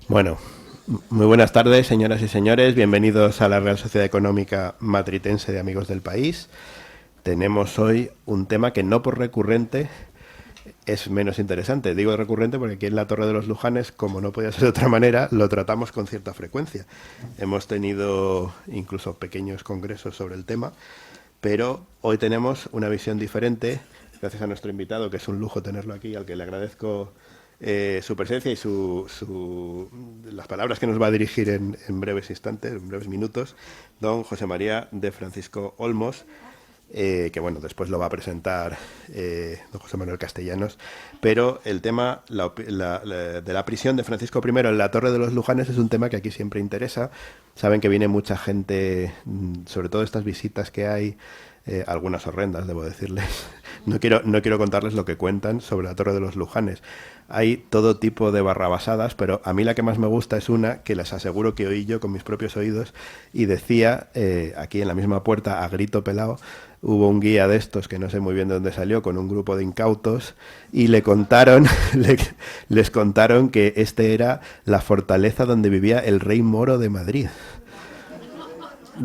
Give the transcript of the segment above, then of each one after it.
Bueno, muy buenas tardes, señoras y señores. Bienvenidos a la Real Sociedad Económica Matritense de Amigos del País. Tenemos hoy un tema que no por recurrente es menos interesante. Digo recurrente porque aquí en la Torre de los Lujanes, como no podía ser de otra manera, lo tratamos con cierta frecuencia. Hemos tenido incluso pequeños congresos sobre el tema, pero hoy tenemos una visión diferente, gracias a nuestro invitado, que es un lujo tenerlo aquí, al que le agradezco su presencia y las palabras que nos va a dirigir en breves instantes, en breves minutos, don José María de Francisco Olmos, que bueno, después lo va a presentar don José Manuel Castellanos, pero el tema de la prisión de Francisco I en la Torre de los Lujanes es un tema que aquí siempre interesa. Saben que viene mucha gente, sobre todo estas visitas que hay, algunas horrendas, debo decirles. No quiero contarles lo que cuentan sobre la Torre de los Lujanes. Hay todo tipo de barrabasadas, pero a mí la que más me gusta es una que les aseguro que oí yo con mis propios oídos y decía, aquí en la misma puerta, a grito pelado, hubo un guía de estos que no sé muy bien de dónde salió, con un grupo de incautos, y les contaron que este era la fortaleza donde vivía el rey moro de Madrid.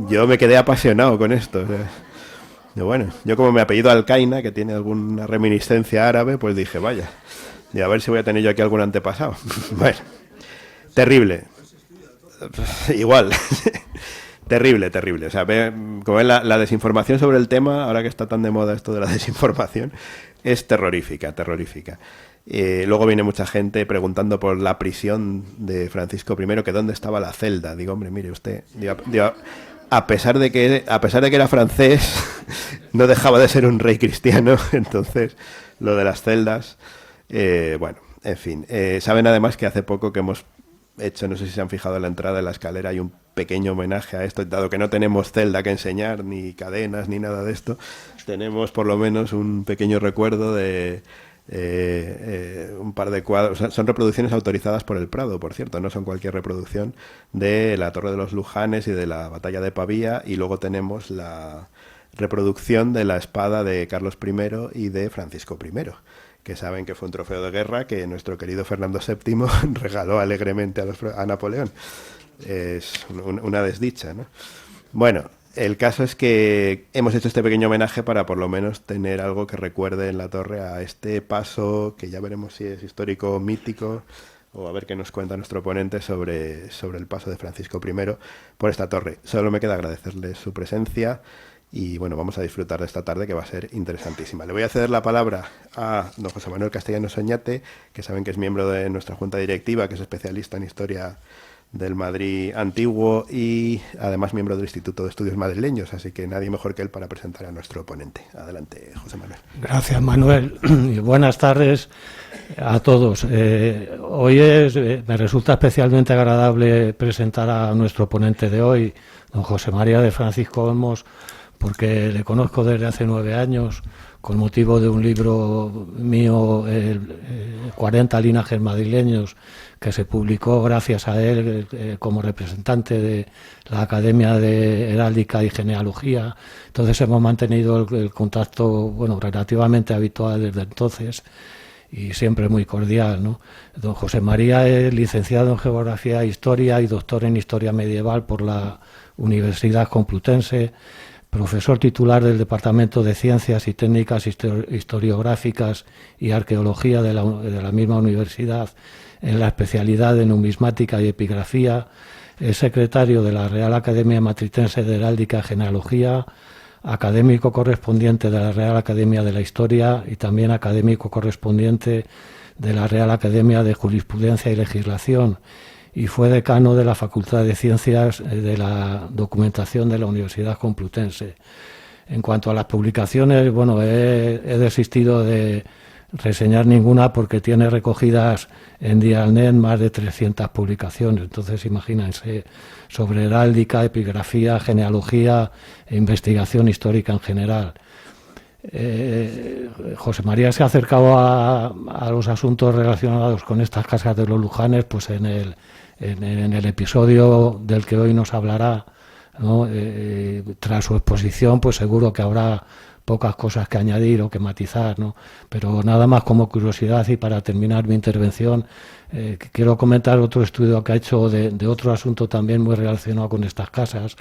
Yo me quedé apasionado con esto, o sea. Y bueno, yo como mi apellido Alcaina, que tiene alguna reminiscencia árabe, pues dije, vaya, y a ver si voy a tener yo aquí algún antepasado. Bueno, terrible. Igual. Terrible. O sea, como ven, la desinformación sobre el tema, ahora que está tan de moda esto de la desinformación, es terrorífica. Luego viene mucha gente preguntando por la prisión de Francisco I, que dónde estaba la celda. Digo, hombre, mire usted, a pesar de que era francés, no dejaba de ser un rey cristiano. Entonces, lo de las celdas, bueno, en fin. Saben además que hace poco que hemos hecho, no sé si se han fijado en la entrada de la escalera, hay un pequeño homenaje a esto, dado que no tenemos celda que enseñar, ni cadenas, ni nada de esto. Tenemos por lo menos un pequeño recuerdo de un par de cuadros. Son reproducciones autorizadas por el Prado, por cierto, no son cualquier reproducción, de la Torre de los Lujanes y de la batalla de Pavía, y luego tenemos la reproducción de la espada de Carlos I y de Francisco I, que saben que fue un trofeo de guerra que nuestro querido Fernando VII regaló alegremente a Napoleón. Es una desdicha, ¿no? Bueno, el caso es que hemos hecho este pequeño homenaje para por lo menos tener algo que recuerde en la torre a este paso, que ya veremos si es histórico o mítico, o a ver qué nos cuenta nuestro ponente sobre el paso de Francisco I por esta torre. Solo me queda agradecerles su presencia y bueno, vamos a disfrutar de esta tarde que va a ser interesantísima. Le voy a ceder la palabra a don José Manuel Castellanos Oñate, que saben que es miembro de nuestra junta directiva, que es especialista en historia del Madrid antiguo y además miembro del Instituto de Estudios Madrileños, así que nadie mejor que él para presentar a nuestro ponente. Adelante, José Manuel. Gracias, Manuel, y buenas tardes a todos. Hoy me resulta especialmente agradable presentar a nuestro ponente de hoy, don José María de Francisco Olmos, porque le conozco desde hace 9 años con motivo de un libro mío, 40 linajes madrileños, que se publicó gracias a él como representante de la Academia de Heráldica y Genealogía. Entonces hemos mantenido el contacto, bueno, relativamente habitual desde entonces y siempre muy cordial, ¿no? Don José María es licenciado en Geografía e Historia y doctor en Historia Medieval por la Universidad Complutense, profesor titular del Departamento de Ciencias y Técnicas Historiográficas y Arqueología de la misma universidad en la especialidad de Numismática y Epigrafía, es secretario de la Real Academia Matritense de Heráldica y Genealogía, académico correspondiente de la Real Academia de la Historia y también académico correspondiente de la Real Academia de Jurisprudencia y Legislación, y fue decano de la Facultad de Ciencias de la Documentación de la Universidad Complutense. En cuanto a las publicaciones, bueno, he desistido de reseñar ninguna porque tiene recogidas en Dialnet más de 300 publicaciones. Entonces, imagínense, sobre heráldica, epigrafía, genealogía e investigación histórica en general. José María se ha acercado a los asuntos relacionados con estas casas de los Lujanes pues en el episodio del que hoy nos hablará, ¿no? Tras su exposición, pues seguro que habrá pocas cosas que añadir o que matizar, ¿no? Pero nada más como curiosidad, y para terminar mi intervención, quiero comentar otro estudio que ha hecho de otro asunto también muy relacionado con estas casas,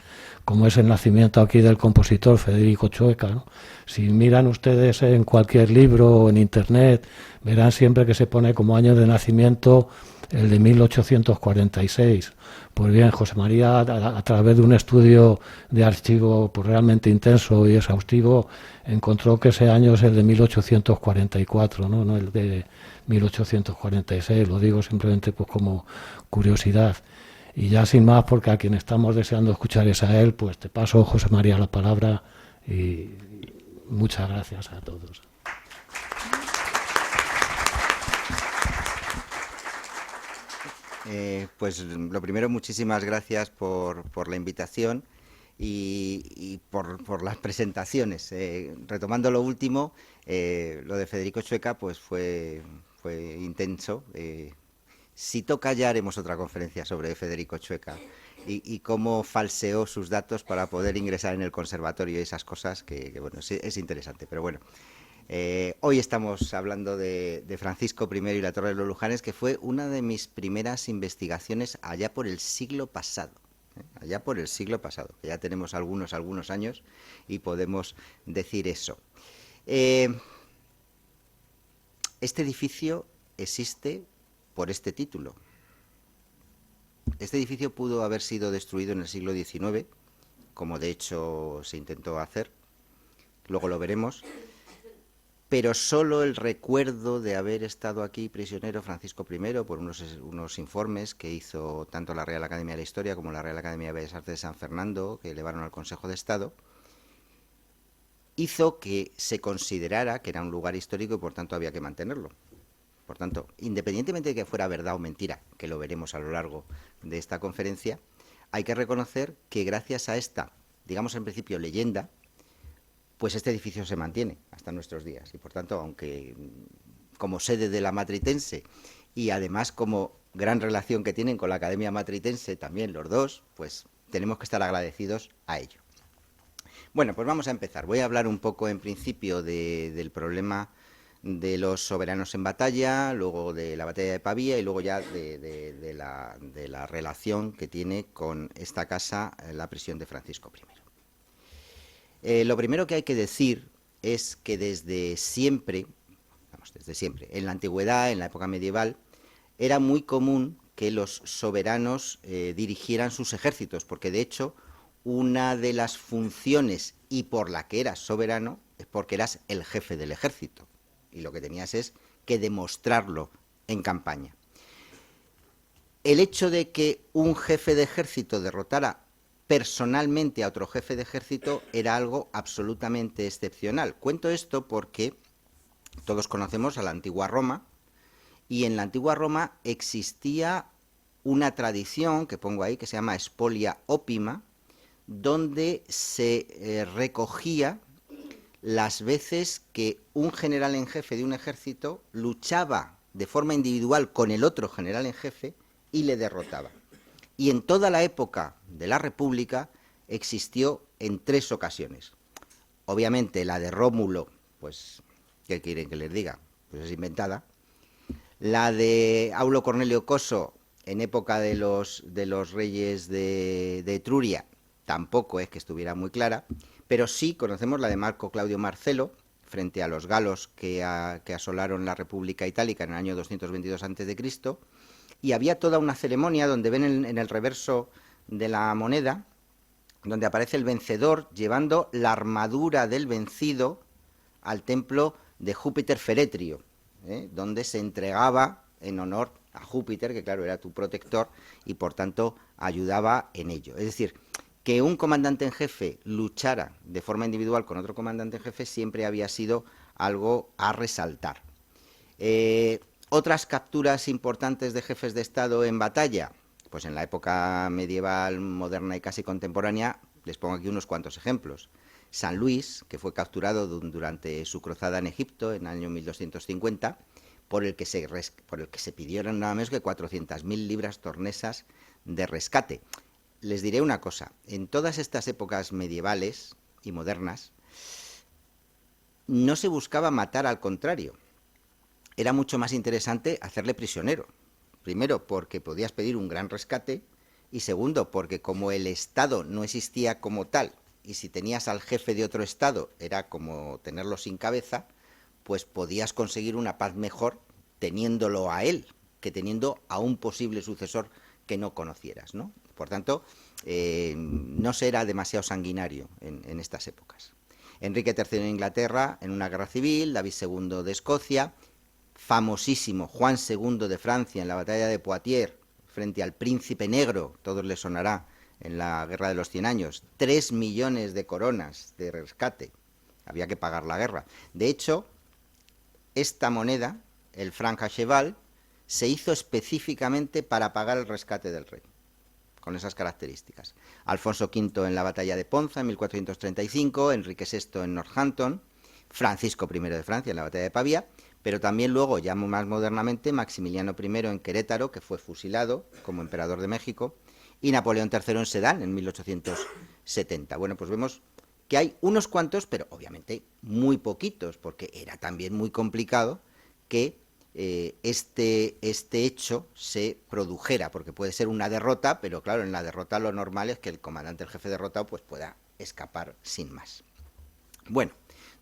como es el nacimiento aquí del compositor Federico Chueca, ¿no? Si miran ustedes en cualquier libro o en internet, verán siempre que se pone como año de nacimiento el de 1846. Pues bien, José María, a través de un estudio de archivo pues realmente intenso y exhaustivo, encontró que ese año es el de 1844, ¿no? No el de 1846. Lo digo simplemente pues como curiosidad. Y ya sin más, porque a quien estamos deseando escuchar es a él, pues te paso, José María, la palabra, y muchas gracias a todos. Pues lo primero, muchísimas gracias por la invitación y por las presentaciones. Retomando lo último, lo de Federico Chueca pues fue intenso. Si toca, ya haremos otra conferencia sobre Federico Chueca y cómo falseó sus datos para poder ingresar en el conservatorio y esas cosas que bueno, es interesante, pero bueno. Hoy estamos hablando de Francisco I y la Torre de los Lujanes, que fue una de mis primeras investigaciones allá por el siglo pasado. Allá por el siglo pasado, que ya tenemos algunos años y podemos decir eso. Este edificio existe por este título. Este edificio pudo haber sido destruido en el siglo XIX, como de hecho se intentó hacer, luego lo veremos, pero solo el recuerdo de haber estado aquí prisionero Francisco I por unos informes que hizo tanto la Real Academia de la Historia como la Real Academia de Bellas Artes de San Fernando, que elevaron al Consejo de Estado, hizo que se considerara que era un lugar histórico y por tanto había que mantenerlo. Por tanto, independientemente de que fuera verdad o mentira, que lo veremos a lo largo de esta conferencia, hay que reconocer que gracias a esta, digamos en principio, leyenda, pues este edificio se mantiene hasta nuestros días. Y por tanto, aunque como sede de la Matritense y además como gran relación que tienen con la Academia Matritense también los dos, pues tenemos que estar agradecidos a ello. Bueno, pues vamos a empezar. Voy a hablar un poco en principio del problema de los soberanos en batalla, luego de la batalla de Pavía y luego ya de la relación que tiene con esta casa, la prisión de Francisco I. Lo primero que hay que decir es que desde siempre, en la antigüedad, en la época medieval, era muy común que los soberanos dirigieran sus ejércitos, porque de hecho una de las funciones y por la que eras soberano es porque eras el jefe del ejército y lo que tenías es que demostrarlo en campaña. El hecho de que un jefe de ejército derrotara personalmente a otro jefe de ejército era algo absolutamente excepcional. Cuento esto porque todos conocemos a la antigua Roma y en la antigua Roma existía una tradición que pongo ahí que se llama spolia opima, donde se recogía las veces que un general en jefe de un ejército luchaba de forma individual con el otro general en jefe y le derrotaba. Y en toda la época de la República existió en 3 ocasiones. Obviamente la de Rómulo, pues, ¿qué quieren que les diga? Pues es inventada. La de Aulo Cornelio Coso, en época de los reyes de Etruria, tampoco es que estuviera muy clara, pero sí conocemos la de Marco Claudio Marcelo, frente a los galos que asolaron la República Itálica en el año 222 a.C., y había toda una ceremonia donde ven en el reverso de la moneda, donde aparece el vencedor llevando la armadura del vencido al templo de Júpiter Feretrio, donde se entregaba en honor a Júpiter, que claro era tu protector, y por tanto ayudaba en ello. Es decir, que un comandante en jefe luchara de forma individual con otro comandante en jefe siempre había sido algo a resaltar. Otras capturas importantes de jefes de Estado en batalla, pues en la época medieval, moderna y casi contemporánea, les pongo aquí unos cuantos ejemplos. San Luis, que fue capturado durante su cruzada en Egipto en el año 1250, por el que se pidieron nada menos que 400.000 libras tornesas de rescate. Les diré una cosa, en todas estas épocas medievales y modernas, no se buscaba matar, al contrario. Era mucho más interesante hacerle prisionero. Primero, porque podías pedir un gran rescate, y segundo, porque como el Estado no existía como tal, y si tenías al jefe de otro Estado era como tenerlo sin cabeza, pues podías conseguir una paz mejor teniéndolo a él que teniendo a un posible sucesor que no conocieras, ¿no? Por tanto, no se era demasiado sanguinario en estas épocas. Enrique III de Inglaterra en una guerra civil, David II de Escocia, famosísimo Juan II de Francia en la batalla de Poitiers frente al Príncipe Negro, todos les sonará, en la Guerra de los 100 años, 3 millones de coronas de rescate, había que pagar la guerra. De hecho, esta moneda, el franc à cheval, se hizo específicamente para pagar el rescate del rey, con esas características. Alfonso V en la batalla de Ponza en 1435, Enrique VI en Northampton, Francisco I de Francia en la batalla de Pavía, pero también luego, ya más modernamente, Maximiliano I en Querétaro, que fue fusilado como emperador de México, y Napoleón III en Sedán en 1870. Bueno, pues vemos que hay unos cuantos, pero obviamente muy poquitos, porque era también muy complicado que este hecho se produjera, porque puede ser una derrota, pero claro, en la derrota lo normal es que el comandante, el jefe derrotado, pues pueda escapar sin más. Bueno,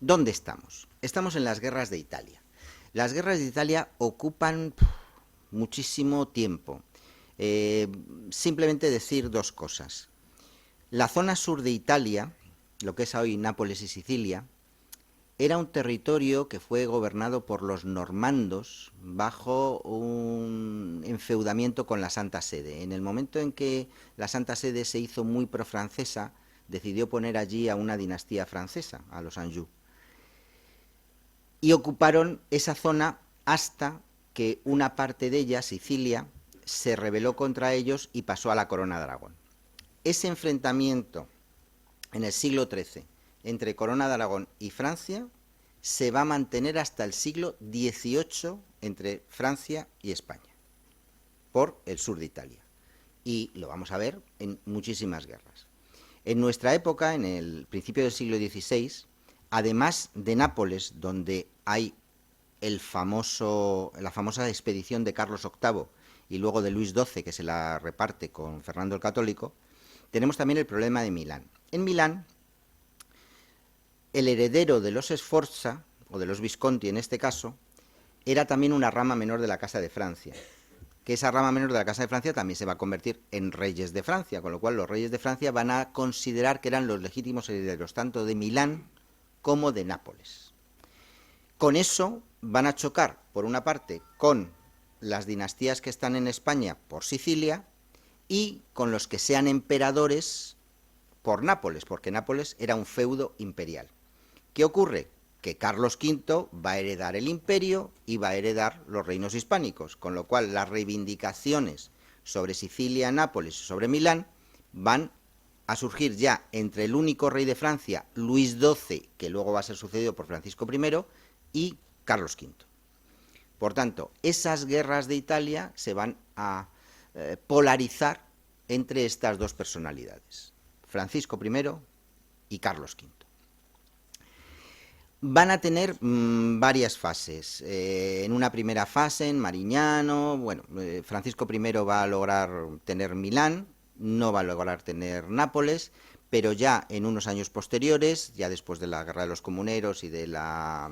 ¿dónde estamos? Estamos en las guerras de Italia. Las guerras de Italia ocupan muchísimo tiempo. Simplemente decir dos cosas. La zona sur de Italia, lo que es hoy Nápoles y Sicilia, era un territorio que fue gobernado por los normandos bajo un enfeudamiento con la Santa Sede. En el momento en que la Santa Sede se hizo muy profrancesa, decidió poner allí a una dinastía francesa, a los Anjou. Y ocuparon esa zona hasta que una parte de ella, Sicilia, se rebeló contra ellos y pasó a la corona de Aragón. Ese enfrentamiento en el siglo XIII entre Corona de Aragón y Francia se va a mantener hasta el siglo XVIII entre Francia y España, por el sur de Italia. Y lo vamos a ver en muchísimas guerras. En nuestra época, en el principio del siglo XVI, además de Nápoles, donde hay la famosa expedición de Carlos VIII y luego de Luis XII, que se la reparte con Fernando el Católico, tenemos también el problema de Milán. En Milán, el heredero de los Sforza, o de los Visconti en este caso, era también una rama menor de la Casa de Francia, que esa rama menor de la Casa de Francia también se va a convertir en reyes de Francia, con lo cual los reyes de Francia van a considerar que eran los legítimos herederos tanto de Milán como de Nápoles. Con eso van a chocar, por una parte, con las dinastías que están en España por Sicilia y con los que sean emperadores por Nápoles, porque Nápoles era un feudo imperial. ¿Qué ocurre? Que Carlos V va a heredar el imperio y va a heredar los reinos hispánicos, con lo cual las reivindicaciones sobre Sicilia, Nápoles y sobre Milán van a surgir ya entre el único rey de Francia, Luis XII, que luego va a ser sucedido por Francisco I, y Carlos V. Por tanto, esas guerras de Italia se van a polarizar entre estas dos personalidades, Francisco I y Carlos V. Van a tener varias fases. En una primera fase, en Marignano, Francisco I va a lograr tener Milán, no va a lograr tener Nápoles, pero ya en unos años posteriores, ya después de la Guerra de los Comuneros y de la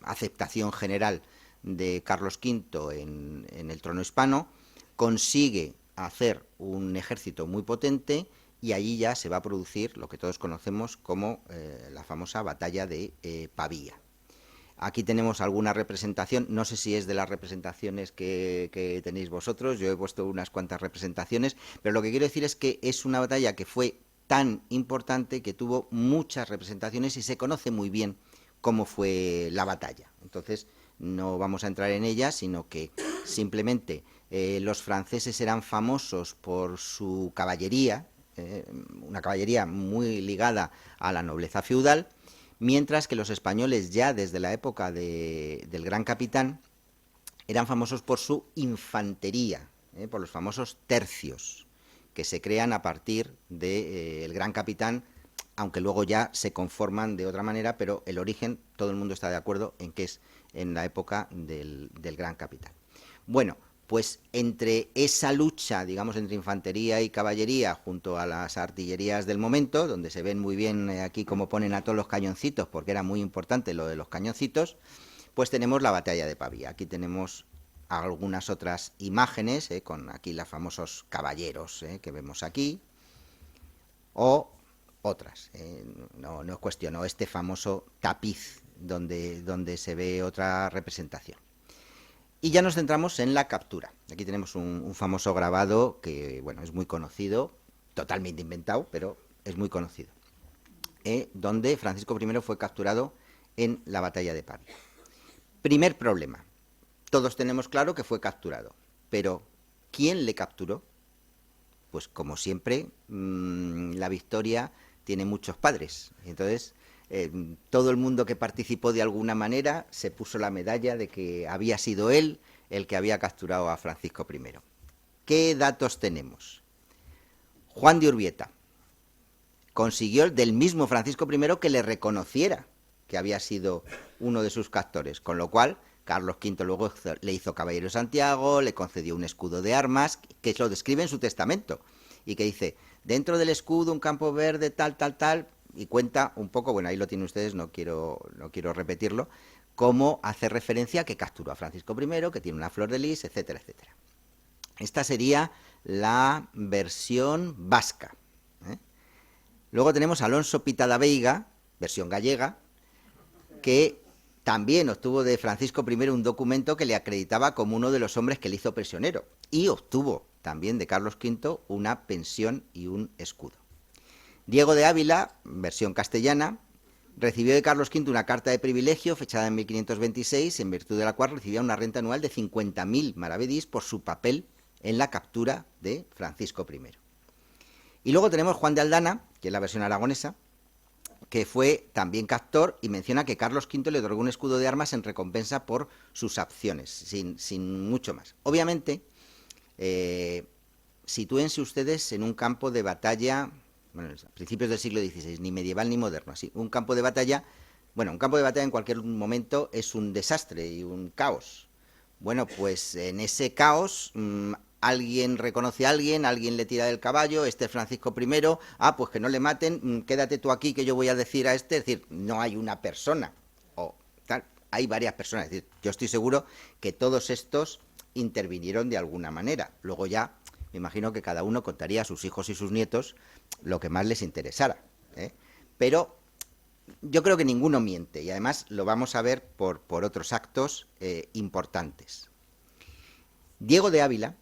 aceptación general de Carlos V en el trono hispano, consigue hacer un ejército muy potente y allí ya se va a producir lo que todos conocemos como la famosa batalla de Pavía. Aquí tenemos alguna representación, no sé si es de las representaciones que tenéis vosotros, yo he puesto unas cuantas representaciones, pero lo que quiero decir es que es una batalla que fue tan importante que tuvo muchas representaciones y se conoce muy bien cómo fue la batalla. Entonces, no vamos a entrar en ella, sino que simplemente los franceses eran famosos por su caballería, una caballería muy ligada a la nobleza feudal, mientras que los españoles ya desde la época del Gran Capitán eran famosos por su infantería, por los famosos tercios, que se crean a partir del Gran Capitán aunque luego ya se conforman de otra manera, pero el origen todo el mundo está de acuerdo en que es en la época del Gran Capitán. Bueno, pues entre esa lucha, digamos, entre infantería y caballería junto a las artillerías del momento, donde se ven muy bien aquí cómo ponen a todos los cañoncitos, porque era muy importante lo de los cañoncitos, pues tenemos la batalla de Pavía. Aquí tenemos algunas otras imágenes, con aquí los famosos caballeros que vemos aquí, o otras, no es cuestión, o este famoso tapiz donde se ve otra representación. Y ya nos centramos en la captura. Aquí tenemos un famoso grabado que, bueno, es muy conocido, totalmente inventado, pero es muy conocido, donde Francisco I fue capturado en la batalla de Pavía. Primer problema, todos tenemos claro que fue capturado, pero ¿quién le capturó? Pues como siempre, la victoria tiene muchos padres. Entonces, todo el mundo que participó de alguna manera se puso la medalla de que había sido él el que había capturado a Francisco I. ¿Qué datos tenemos? Juan de Urbieta consiguió del mismo Francisco I que le reconociera que había sido uno de sus captores, con lo cual Carlos V luego le hizo caballero de Santiago, le concedió un escudo de armas, que lo describe en su testamento, y que dice, dentro del escudo un campo verde, tal, y cuenta un poco, bueno, ahí lo tienen ustedes, no quiero repetirlo, cómo hace referencia a que capturó a Francisco I, que tiene una flor de lis, etcétera, etcétera. Esta sería la versión vasca. Luego tenemos a Alonso Pitada Veiga, versión gallega, que también obtuvo de Francisco I un documento que le acreditaba como uno de los hombres que le hizo prisionero, y obtuvo también de Carlos V una pensión y un escudo. Diego de Ávila, versión castellana, recibió de Carlos V una carta de privilegio fechada en 1526, en virtud de la cual recibía una renta anual de 50.000 maravedís por su papel en la captura de Francisco I. Y luego tenemos Juan de Aldana, que es la versión aragonesa, que fue también captor y menciona que Carlos V le otorgó un escudo de armas en recompensa por sus acciones, sin mucho más. Obviamente, sitúense ustedes en un campo de batalla, bueno, a principios del siglo XVI, ni medieval ni moderno, así, un campo de batalla en cualquier momento es un desastre y un caos. Bueno, pues en ese caos alguien reconoce a alguien le tira del caballo, este es Francisco I, pues que no le maten, quédate tú aquí que yo voy a decir a este, es decir, no hay una persona, o tal, hay varias personas, es decir, yo estoy seguro que todos estos intervinieron de alguna manera, luego ya me imagino que cada uno contaría a sus hijos y sus nietos lo que más les interesara, pero yo creo que ninguno miente, y además lo vamos a ver por otros actos importantes. Diego de Ávila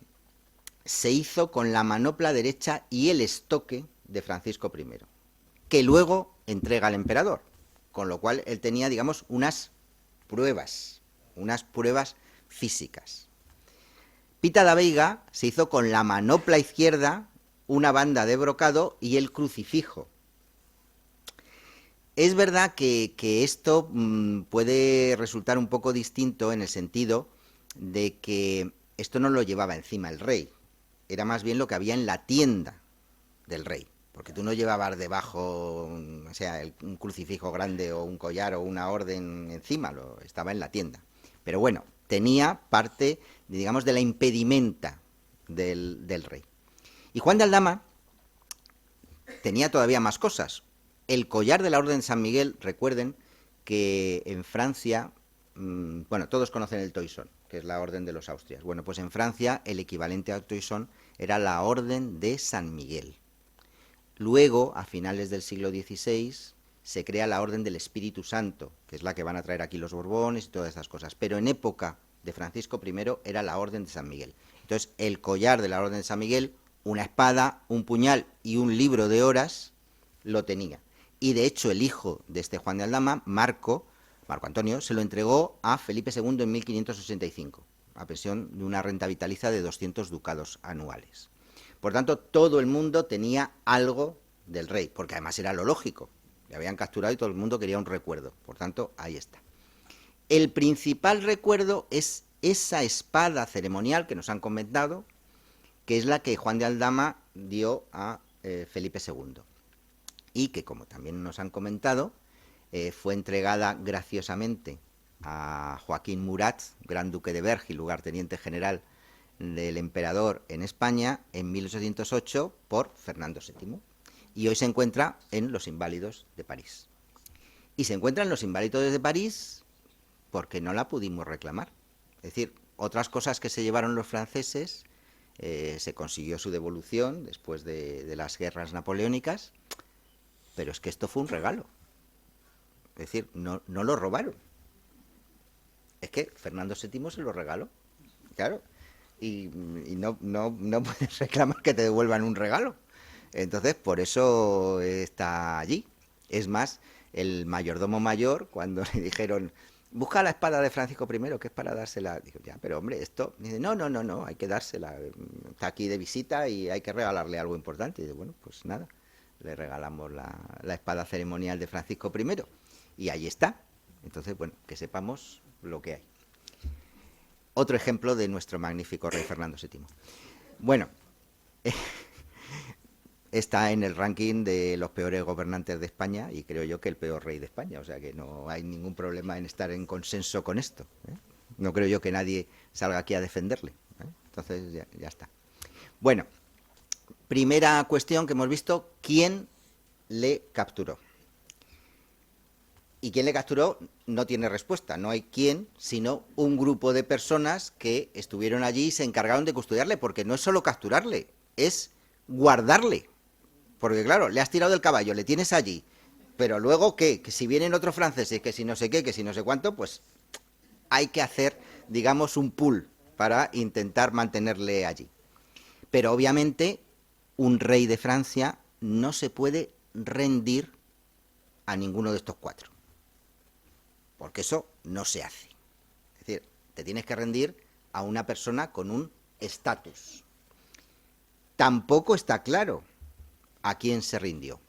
se hizo con la manopla derecha y el estoque de Francisco I, que luego entrega al emperador, con lo cual él tenía, digamos, unas pruebas físicas. Pita da Veiga se hizo con la manopla izquierda, una banda de brocado y el crucifijo. Es verdad que esto puede resultar un poco distinto en el sentido de que esto no lo llevaba encima el rey, era más bien lo que había en la tienda del rey, porque tú no llevabas debajo, o sea, un crucifijo grande o un collar o una orden encima, estaba en la tienda. Pero bueno, tenía parte, digamos, de la impedimenta del rey. Y Juan de Aldama tenía todavía más cosas. El collar de la Orden de San Miguel, recuerden que en Francia, bueno, todos conocen el toisón, que es la Orden de los Austrias. Bueno, pues en Francia el equivalente al toisón era la Orden de San Miguel. Luego, a finales del siglo XVI, se crea la Orden del Espíritu Santo, que es la que van a traer aquí los Borbones y todas estas cosas. Pero en época de Francisco I era la Orden de San Miguel. Entonces, el collar de la Orden de San Miguel, una espada, un puñal y un libro de horas, lo tenía. Y de hecho, el hijo de este Juan de Aldama, Marco Antonio, se lo entregó a Felipe II en 1565, a pensión de una renta vitalicia de 200 ducados anuales. Por tanto, todo el mundo tenía algo del rey, porque además era lo lógico. Le habían capturado y todo el mundo quería un recuerdo. Por tanto, ahí está. El principal recuerdo es esa espada ceremonial que nos han comentado, que es la que Juan de Aldama dio a Felipe II. y que, como también nos han comentado, fue entregada graciosamente a Joaquín Murat, Gran Duque de Berg y lugarteniente general del emperador en España en 1808 por Fernando VII. Y hoy se encuentra en los Inválidos de París. Y se encuentra en los Inválidos de París porque no la pudimos reclamar. Es decir, otras cosas que se llevaron los franceses, se consiguió su devolución después de las guerras napoleónicas, pero es que esto fue un regalo. Es decir, no lo robaron. Es que Fernando VII se lo regaló, claro, y no puedes reclamar que te devuelvan un regalo. Entonces, por eso está allí. Es más, el mayordomo mayor, cuando le dijeron, busca la espada de Francisco I, que es para dársela, dijo, ya, pero hombre, esto, dice, no, hay que dársela, está aquí de visita y hay que regalarle algo importante. Y dice, bueno, pues nada, le regalamos la espada ceremonial de Francisco I, y ahí está. Entonces, bueno, que sepamos lo que hay. Otro ejemplo de nuestro magnífico rey Fernando VII. Bueno, está en el ranking de los peores gobernantes de España y creo yo que el peor rey de España, o sea que no hay ningún problema en estar en consenso con esto, ¿eh? No creo yo que nadie salga aquí a defenderle, ¿eh? Entonces ya está. Bueno, primera cuestión que hemos visto, ¿quién le capturó? Y quién le capturó no tiene respuesta, no hay quién, sino un grupo de personas que estuvieron allí y se encargaron de custodiarle, porque no es solo capturarle, es guardarle. Porque claro, le has tirado del caballo, le tienes allí, pero luego ¿qué? Que si vienen otros franceses, que si no sé qué, que si no sé cuánto, pues hay que hacer, digamos, un pool para intentar mantenerle allí. Pero obviamente un rey de Francia no se puede rendir a ninguno de estos cuatro, porque eso no se hace. Es decir, te tienes que rendir a una persona con un estatus. Tampoco está claro a quién se rindió.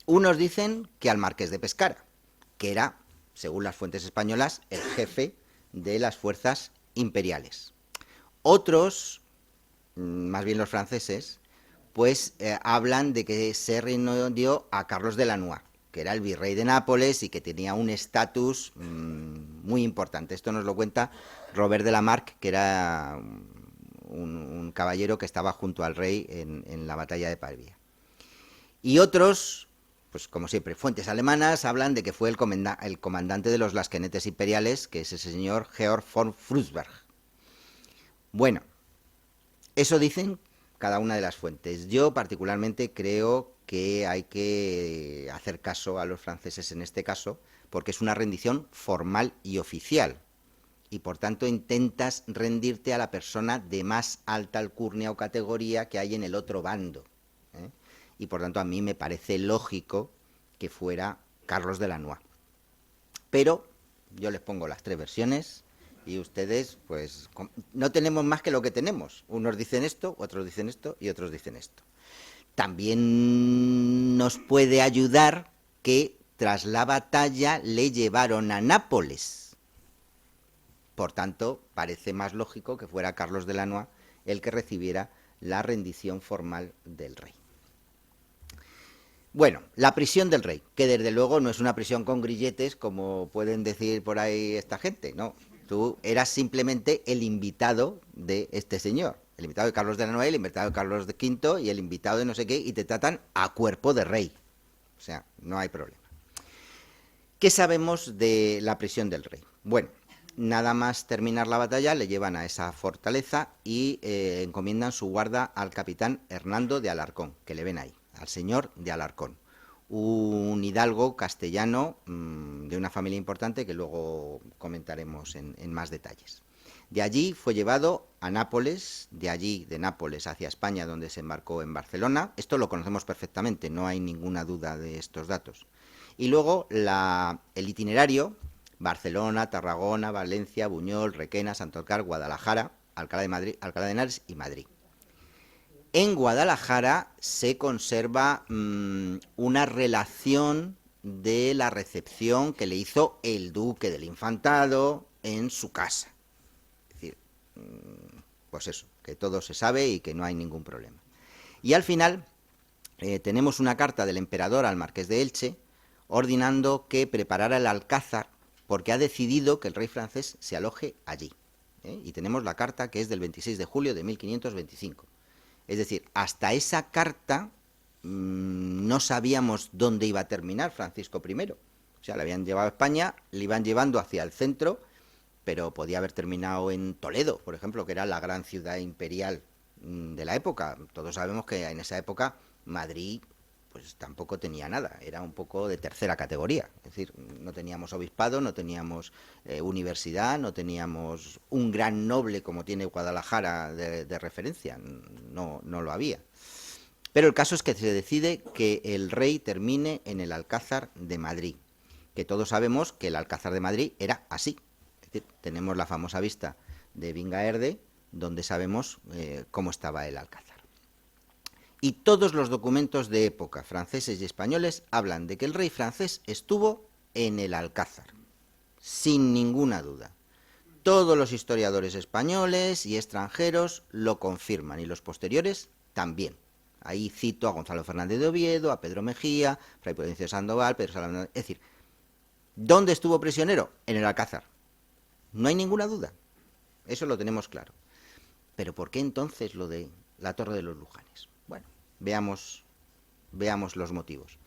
Unos dicen que al marqués de Pescara, que era, según las fuentes españolas, el jefe de las fuerzas imperiales. Otros, más bien los franceses, pues hablan de que se rindió a Carlos de Lannoy, que era el virrey de Nápoles y que tenía un estatus muy importante. Esto nos lo cuenta Robert de la Marck, que era un caballero que estaba junto al rey en la batalla de Pavía. Y otros, pues como siempre, fuentes alemanas hablan de que fue el comandante de los lasquenetes imperiales, que es ese señor Georg von Frundsberg. Bueno, eso dicen cada una de las fuentes. Yo particularmente creo que hay que hacer caso a los franceses en este caso, porque es una rendición formal y oficial, y por tanto intentas rendirte a la persona de más alta alcurnia o categoría que hay en el otro bando, ¿eh? Y por tanto a mí me parece lógico que fuera Carlos de Lannoy. Pero yo les pongo las tres versiones y ustedes, pues, no tenemos más que lo que tenemos. Unos dicen esto, otros dicen esto y otros dicen esto. También nos puede ayudar que tras la batalla le llevaron a Nápoles. Por tanto, parece más lógico que fuera Carlos de Lannoy el que recibiera la rendición formal del rey. Bueno, la prisión del rey, que desde luego no es una prisión con grilletes, como pueden decir por ahí esta gente, no. Tú eras simplemente el invitado de este señor, el invitado de Carlos de Lannoy, el invitado de Carlos V y el invitado de no sé qué, y te tratan a cuerpo de rey. O sea, no hay problema. ¿Qué sabemos de la prisión del rey? Bueno, nada más terminar la batalla, le llevan a esa fortaleza y encomiendan su guarda al capitán Hernando de Alarcón, que le ven ahí, al señor de Alarcón, un hidalgo castellano de una familia importante que luego comentaremos en más detalles. De allí fue llevado a Nápoles, de allí, de Nápoles hacia España, donde se embarcó en Barcelona. Esto lo conocemos perfectamente, no hay ninguna duda de estos datos. Y luego el itinerario: Barcelona, Tarragona, Valencia, Buñol, Requena, Sanlúcar, Guadalajara, Alcalá de Madrid, Alcalá de Henares y Madrid. En Guadalajara se conserva una relación de la recepción que le hizo el duque del Infantado en su casa. Es decir, pues eso, que todo se sabe y que no hay ningún problema. Y al final tenemos una carta del emperador al marqués de Elche ordenando que preparara el alcázar porque ha decidido que el rey francés se aloje allí. Y tenemos la carta que es del 26 de julio de 1525. Es decir, hasta esa carta no sabíamos dónde iba a terminar Francisco I. O sea, le habían llevado a España, le iban llevando hacia el centro, pero podía haber terminado en Toledo, por ejemplo, que era la gran ciudad imperial de la época. Todos sabemos que en esa época Madrid pues tampoco tenía nada, era un poco de tercera categoría. Es decir, no teníamos obispado, no teníamos universidad, no teníamos un gran noble como tiene Guadalajara de referencia, no lo había. Pero el caso es que se decide que el rey termine en el Alcázar de Madrid, que todos sabemos que el Alcázar de Madrid era así. Es decir, tenemos la famosa vista de Vingaerde, donde sabemos cómo estaba el Alcázar. Y todos los documentos de época, franceses y españoles, hablan de que el rey francés estuvo en el Alcázar, sin ninguna duda. Todos los historiadores españoles y extranjeros lo confirman, y los posteriores también. Ahí cito a Gonzalo Fernández de Oviedo, a Pedro Mejía, Fray Prudencio Sandoval, Pedro Salamón. Es decir, ¿dónde estuvo prisionero? En el Alcázar. No hay ninguna duda. Eso lo tenemos claro. Pero ¿por qué entonces lo de la Torre de los Lujanes? Bueno, veamos los motivos.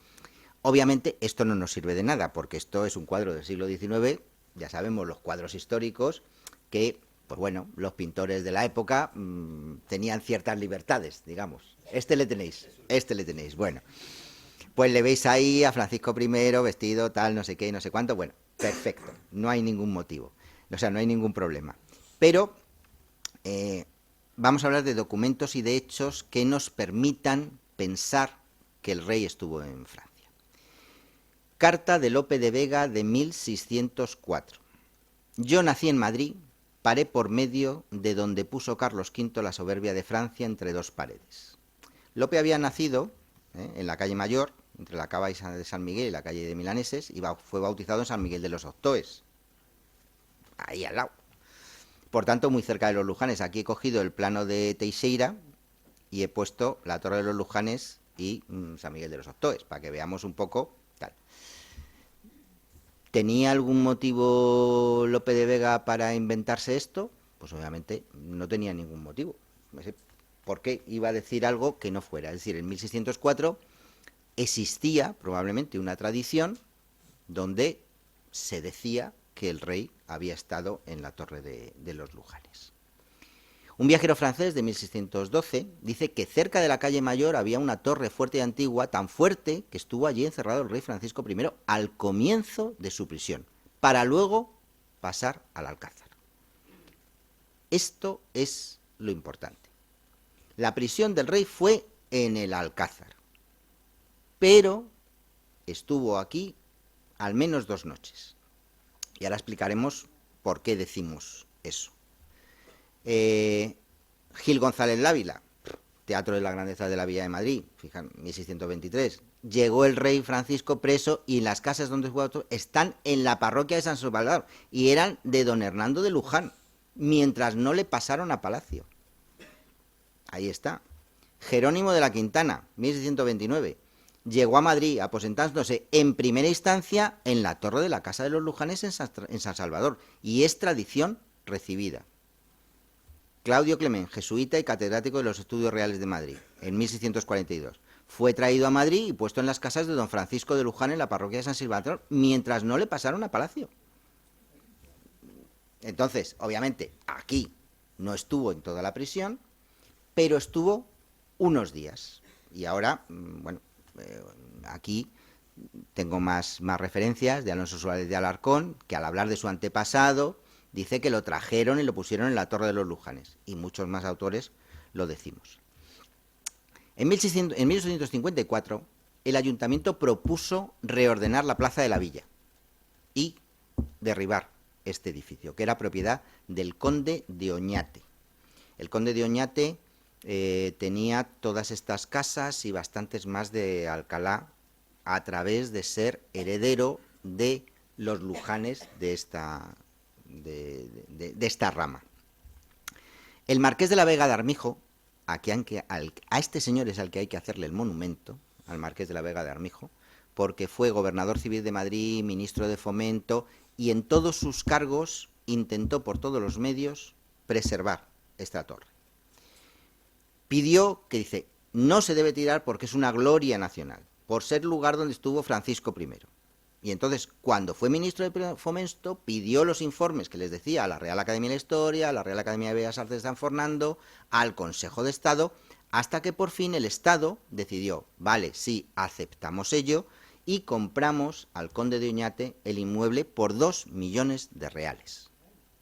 Obviamente esto no nos sirve de nada, porque esto es un cuadro del siglo XIX, ya sabemos los cuadros históricos, que, pues bueno, los pintores de la época tenían ciertas libertades, digamos. Este le tenéis, bueno. Pues le veis ahí a Francisco I vestido tal, no sé qué, no sé cuánto, bueno, perfecto, no hay ningún motivo, o sea, no hay ningún problema. Pero vamos a hablar de documentos y de hechos que nos permitan pensar que el rey estuvo en Francia. Carta de Lope de Vega de 1604. Yo nací en Madrid, paré por medio de donde puso Carlos V la soberbia de Francia entre dos paredes. Lope había nacido en la calle Mayor, entre la cava de San Miguel y la calle de Milaneses, y fue bautizado en San Miguel de los Octoes, ahí al lado. Por tanto, muy cerca de los Lujanes. Aquí he cogido el plano de Teixeira y he puesto la Torre de los Lujanes y San Miguel de los Octoes, para que veamos un poco tal. ¿Tenía algún motivo Lope de Vega para inventarse esto? Pues obviamente no tenía ningún motivo. ¿Por qué iba a decir algo que no fuera? Es decir, en 1604 existía probablemente una tradición donde se decía que el rey había estado en la Torre de los Lujanes. Un viajero francés de 1612 dice que cerca de la calle Mayor había una torre fuerte y antigua, tan fuerte que estuvo allí encerrado el rey Francisco I al comienzo de su prisión, para luego pasar al Alcázar. Esto es lo importante. La prisión del rey fue en el Alcázar, pero estuvo aquí al menos 2 noches. Y ahora explicaremos por qué decimos eso. Gil González Lávila, Teatro de la Grandeza de la Villa de Madrid, fijan, 1623. Llegó el rey Francisco preso y las casas donde estuvo están en la parroquia de San Salvador y eran de don Hernando de Luján, mientras no le pasaron a palacio. Ahí está. Jerónimo de la Quintana, 1629. Llegó a Madrid aposentándose en primera instancia en la torre de la Casa de los Lujanes en San Salvador, y es tradición recibida. Claudio Clement, jesuita y catedrático de los Estudios Reales de Madrid, en 1642. Fue traído a Madrid y puesto en las casas de don Francisco de Luján en la parroquia de San Salvador, mientras no le pasaron a palacio. Entonces, obviamente, aquí no estuvo en toda la prisión, pero estuvo unos días. Y ahora, bueno, aquí tengo más referencias de Alonso Suárez de Alarcón, que al hablar de su antepasado dice que lo trajeron y lo pusieron en la Torre de los Lujanes, y muchos más autores lo decimos. En 1854, el ayuntamiento propuso reordenar la plaza de la villa y derribar este edificio, que era propiedad del conde de Oñate. El conde de Oñate tenía todas estas casas y bastantes más de Alcalá a través de ser heredero de los Lujanes de esta rama. El marqués de la Vega de Armijo a este señor es al que hay que hacerle el monumento, al Marqués de la Vega de Armijo, porque fue gobernador civil de Madrid, ministro de Fomento, y en todos sus cargos intentó por todos los medios preservar esta torre. Pidió, que dice, no se debe tirar porque es una gloria nacional, por ser lugar donde estuvo Francisco I. Y entonces, cuando fue ministro de Fomento, pidió los informes que les decía a la Real Academia de la Historia, a la Real Academia de Bellas Artes de San Fernando, al Consejo de Estado, hasta que por fin el Estado decidió, vale, sí, aceptamos ello, y compramos al conde de Oñate el inmueble por 2 millones de reales,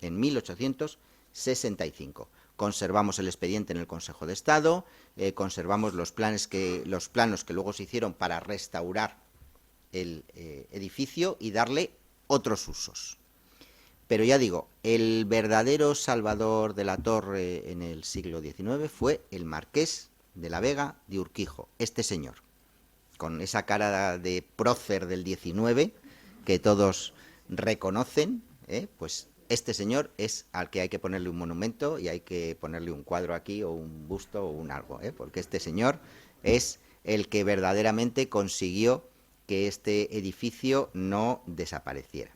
en 1865. Conservamos el expediente en el Consejo de Estado, conservamos los planos que luego se hicieron para restaurar el edificio y darle otros usos. Pero ya digo, el verdadero salvador de la torre en el siglo XIX fue el Marqués de la Vega de Urquijo, este señor, con esa cara de prócer del XIX que todos reconocen, pues este señor es al que hay que ponerle un monumento y hay que ponerle un cuadro aquí o un busto o un algo, porque este señor es el que verdaderamente consiguió que este edificio no desapareciera.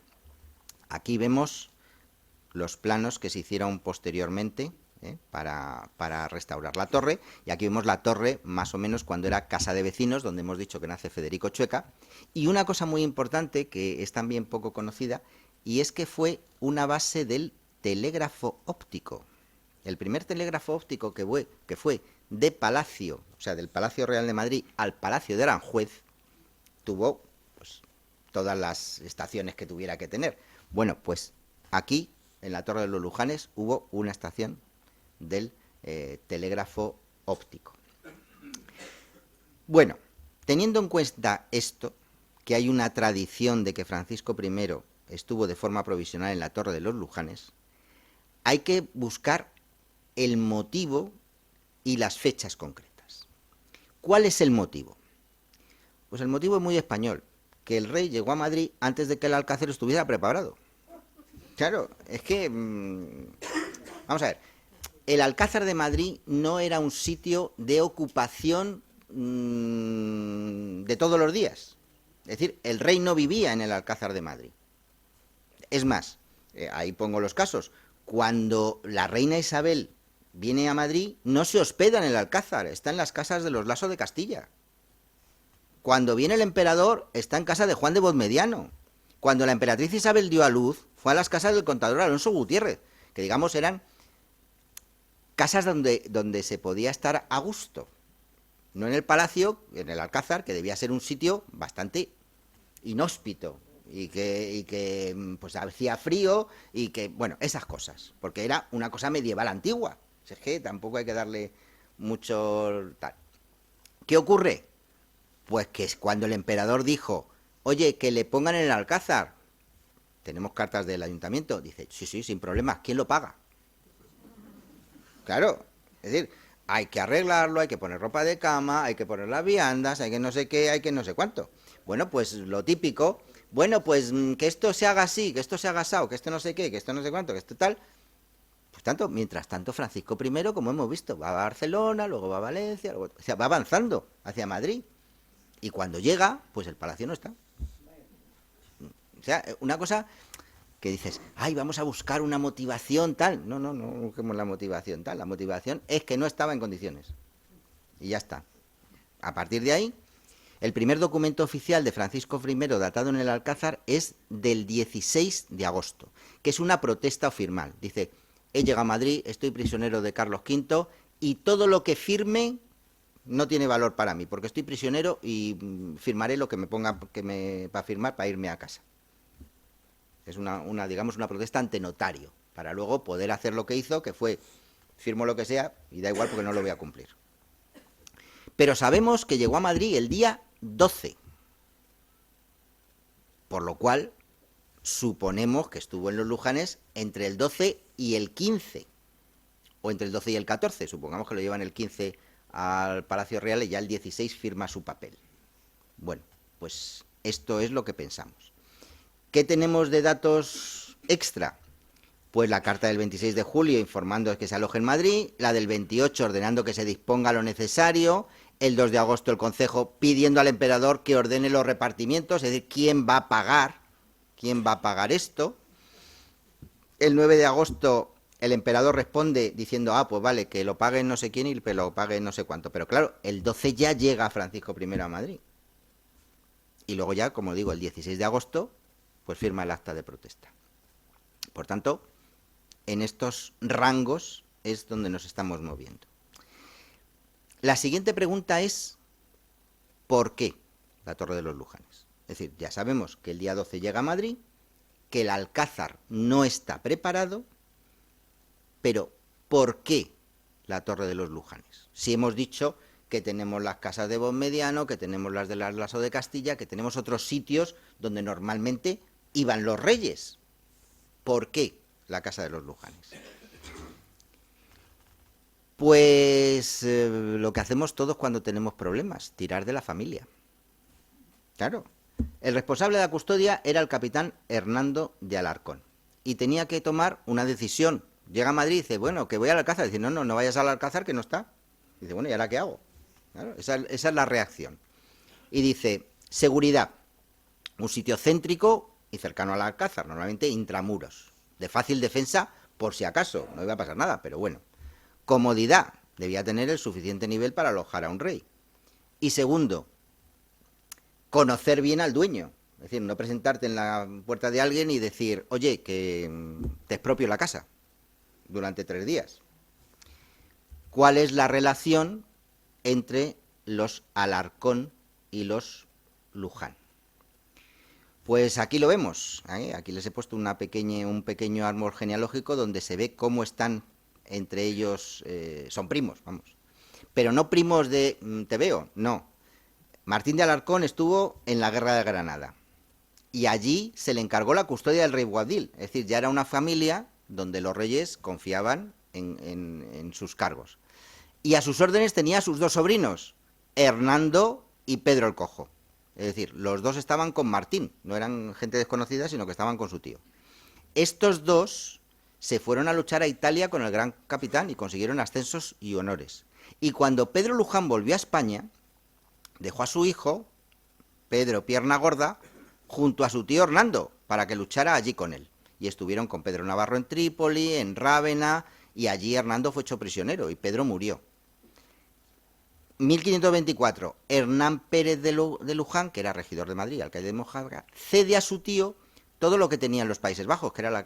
Aquí vemos los planos que se hicieron posteriormente para restaurar la torre, y aquí vemos la torre más o menos cuando era casa de vecinos, donde hemos dicho que nace Federico Chueca, y una cosa muy importante que es también poco conocida, y es que fue una base del telégrafo óptico. El primer telégrafo óptico que fue de Palacio, o sea, del Palacio Real de Madrid al Palacio de Aranjuez, tuvo pues todas las estaciones que tuviera que tener. Bueno, pues aquí, en la Torre de los Lujanes, hubo una estación del telégrafo óptico. Bueno, teniendo en cuenta esto, que hay una tradición de que Francisco I estuvo de forma provisional en la Torre de los Lujanes, hay que buscar el motivo y las fechas concretas. ¿Cuál es el motivo? Pues el motivo es muy español, que el rey llegó a Madrid antes de que el Alcázar estuviera preparado. Claro, es que... vamos a ver, el Alcázar de Madrid no era un sitio de ocupación de todos los días. Es decir, el rey no vivía en el Alcázar de Madrid. Es más, ahí pongo los casos, cuando la reina Isabel viene a Madrid, no se hospeda en el Alcázar, está en las casas de los Laso de Castilla. Cuando viene el emperador, está en casa de Juan de Bodmediano. Cuando la emperatriz Isabel dio a luz, fue a las casas del contador Alonso Gutiérrez, que digamos eran casas donde se podía estar a gusto. No en el palacio, en el Alcázar, que debía ser un sitio bastante inhóspito y que pues hacía frío y que, bueno, esas cosas, porque era una cosa medieval antigua. Es que tampoco hay que darle mucho tal. ¿Qué ocurre? Pues que es cuando el emperador dijo, oye, que le pongan en el Alcázar, tenemos cartas del ayuntamiento, dice, sí, sin problemas, ¿quién lo paga? Claro, es decir, hay que arreglarlo, hay que poner ropa de cama, hay que poner las viandas, hay que no sé qué, hay que no sé cuánto. Bueno, pues lo típico, bueno, pues que esto se haga así, que esto se haga asado, que esto no sé qué, que esto no sé cuánto, que esto tal. Pues tanto, mientras tanto, Francisco I, como hemos visto, va a Barcelona, luego va a Valencia, luego, o sea, va avanzando hacia Madrid. Y cuando llega, pues el palacio no está. O sea, una cosa que dices, ay, vamos a buscar una motivación tal. No busquemos la motivación tal. La motivación es que no estaba en condiciones. Y ya está. A partir de ahí, el primer documento oficial de Francisco I datado en el Alcázar es del 16 de agosto, que es una protesta firmal. Dice, he llegado a Madrid, estoy prisionero de Carlos V y todo lo que firme no tiene valor para mí, porque estoy prisionero y firmaré lo que me ponga para firmar para irme a casa. Es digamos, una protesta ante notario, para luego poder hacer lo que hizo, que fue, firmo lo que sea y da igual porque no lo voy a cumplir. Pero sabemos que llegó a Madrid el día 12, por lo cual suponemos que estuvo en los Lujanes entre el 12 y el 15, o entre el 12 y el 14, supongamos que lo llevan el 15 al Palacio Real y ya el 16 firma su papel. Bueno, pues esto es lo que pensamos. ¿Qué tenemos de datos extra? Pues la carta del 26 de julio informando que se aloje en Madrid, la del 28 ordenando que se disponga lo necesario, el 2 de agosto el Concejo pidiendo al emperador que ordene los repartimientos, es decir, quién va a pagar esto. El 9 de agosto el emperador responde diciendo, pues vale, que lo pague no sé quién y que lo pague no sé cuánto. Pero claro, el 12 ya llega Francisco I a Madrid. Y luego ya, como digo, el 16 de agosto, pues firma el acta de protesta. Por tanto, en estos rangos es donde nos estamos moviendo. La siguiente pregunta es, ¿por qué la Torre de los Lujanes? Es decir, ya sabemos que el día 12 llega a Madrid, que el Alcázar no está preparado, pero ¿por qué la Torre de los Lujanes? Si hemos dicho que tenemos las casas de Bonmediano, que tenemos las del Lasso de Castilla, que tenemos otros sitios donde normalmente iban los reyes. ¿Por qué la Casa de los Lujanes? Pues lo que hacemos todos cuando tenemos problemas, tirar de la familia. Claro. El responsable de la custodia era el capitán Hernando de Alarcón y tenía que tomar una decisión. Llega a Madrid y dice, bueno, que voy al Alcázar. Dice, no vayas al Alcázar que no está. Dice, bueno, ¿y ahora qué hago? Claro, esa es la reacción. Y dice, seguridad, un sitio céntrico y cercano al Alcázar, normalmente intramuros, de fácil defensa por si acaso, no iba a pasar nada, pero bueno. Comodidad, debía tener el suficiente nivel para alojar a un rey. Y segundo, conocer bien al dueño, es decir, no presentarte en la puerta de alguien y decir, oye, que te expropio la casa durante 3 días. ¿Cuál es la relación entre los Alarcón y los Luján? Pues aquí lo vemos, ¿eh? Aquí les he puesto un pequeño árbol genealógico donde se ve cómo están entre ellos, son primos, vamos. Pero no primos de te veo, no. Martín de Alarcón estuvo en la Guerra de Granada y allí se le encargó la custodia del rey Boabdil, es decir, ya era una familia donde los reyes confiaban en sus cargos. Y a sus órdenes tenía a sus 2 sobrinos, Hernando y Pedro el Cojo. Es decir, los 2 estaban con Martín, no eran gente desconocida, sino que estaban con su tío. Estos 2 se fueron a luchar a Italia con el gran capitán y consiguieron ascensos y honores. Y cuando Pedro Luján volvió a España, dejó a su hijo, Pedro Pierna Gorda, junto a su tío Hernando, para que luchara allí con él. Y estuvieron con Pedro Navarro en Trípoli, en Rávena, y allí Hernando fue hecho prisionero y Pedro murió. 1524, Hernán Pérez de Luján, que era regidor de Madrid, alcaide de Mojácar, cede a su tío todo lo que tenía en los Países Bajos, que era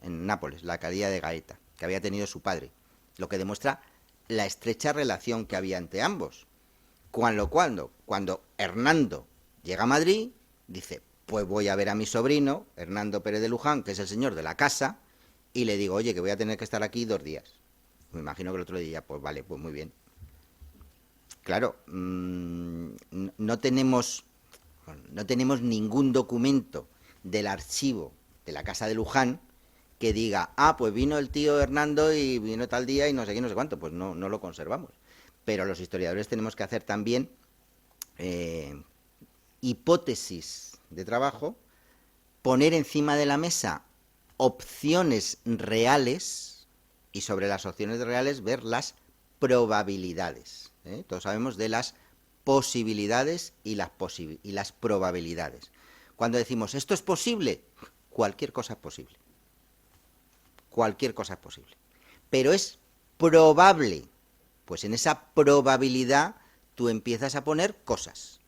en Nápoles, la alcaldía de Gaeta, que había tenido su padre, lo que demuestra la estrecha relación que había entre ambos. Cuando Hernando llega a Madrid, dice, pues voy a ver a mi sobrino, Hernando Pérez de Luján, que es el señor de la casa, y le digo, oye, que voy a tener que estar aquí 2 días. Me imagino que el otro día, pues vale, pues muy bien. Claro, no tenemos ningún documento del archivo de la casa de Luján que diga, pues vino el tío Hernando y vino tal día y no sé qué, no sé cuánto, pues no lo conservamos. Pero los historiadores tenemos que hacer también hipótesis de trabajo, poner encima de la mesa opciones reales y sobre las opciones reales ver las probabilidades. Todos sabemos de las posibilidades y las probabilidades. Cuando decimos esto es posible, cualquier cosa es posible. Cualquier cosa es posible. Pero es probable. Pues en esa probabilidad tú empiezas a poner cosas.